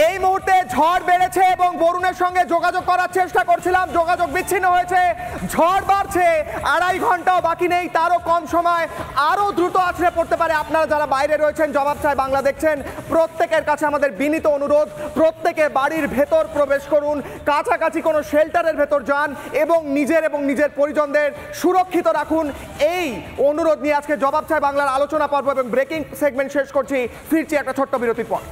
এই মুহূর্তে ঝড় বেড়েছে এবং বরুণের সঙ্গে যোগাযোগ করার চেষ্টা করছিলাম, যোগাযোগ বিচ্ছিন্ন হয়েছে। ঝড় বাড়ছে, 2.5 ঘন্টাও বাকি নেই, তারও কম সময় আরও দ্রুত আছড়ে পড়তে পারে। আপনারা যারা বাইরে রয়েছেন, জবাব চাই বাংলা দেখছেন, প্রত্যেকের কাছে আমাদের বিনীত অনুরোধ, প্রত্যেকে বাড়ির ভেতর প্রবেশ করুন, কাছাকাছি কোনো শেল্টারের ভেতর যান এবং নিজের পরিজনদের সুরক্ষিত রাখুন। এই অনুরোধ নিয়ে আজকে জবাব চাই বাংলার আলোচনা পর্ব এবং ব্রেকিং সেগমেন্ট শেষ করছি। ফিরছি একটা ছোট্ট বিরতির পর।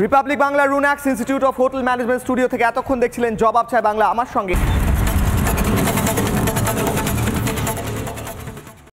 রিপাবলিক বাংলা রুনাক্স institute of hotel management studio থেকে এতক্ষণ দেখছিলেন জবাব চাই বাংলা। আমার সঙ্গে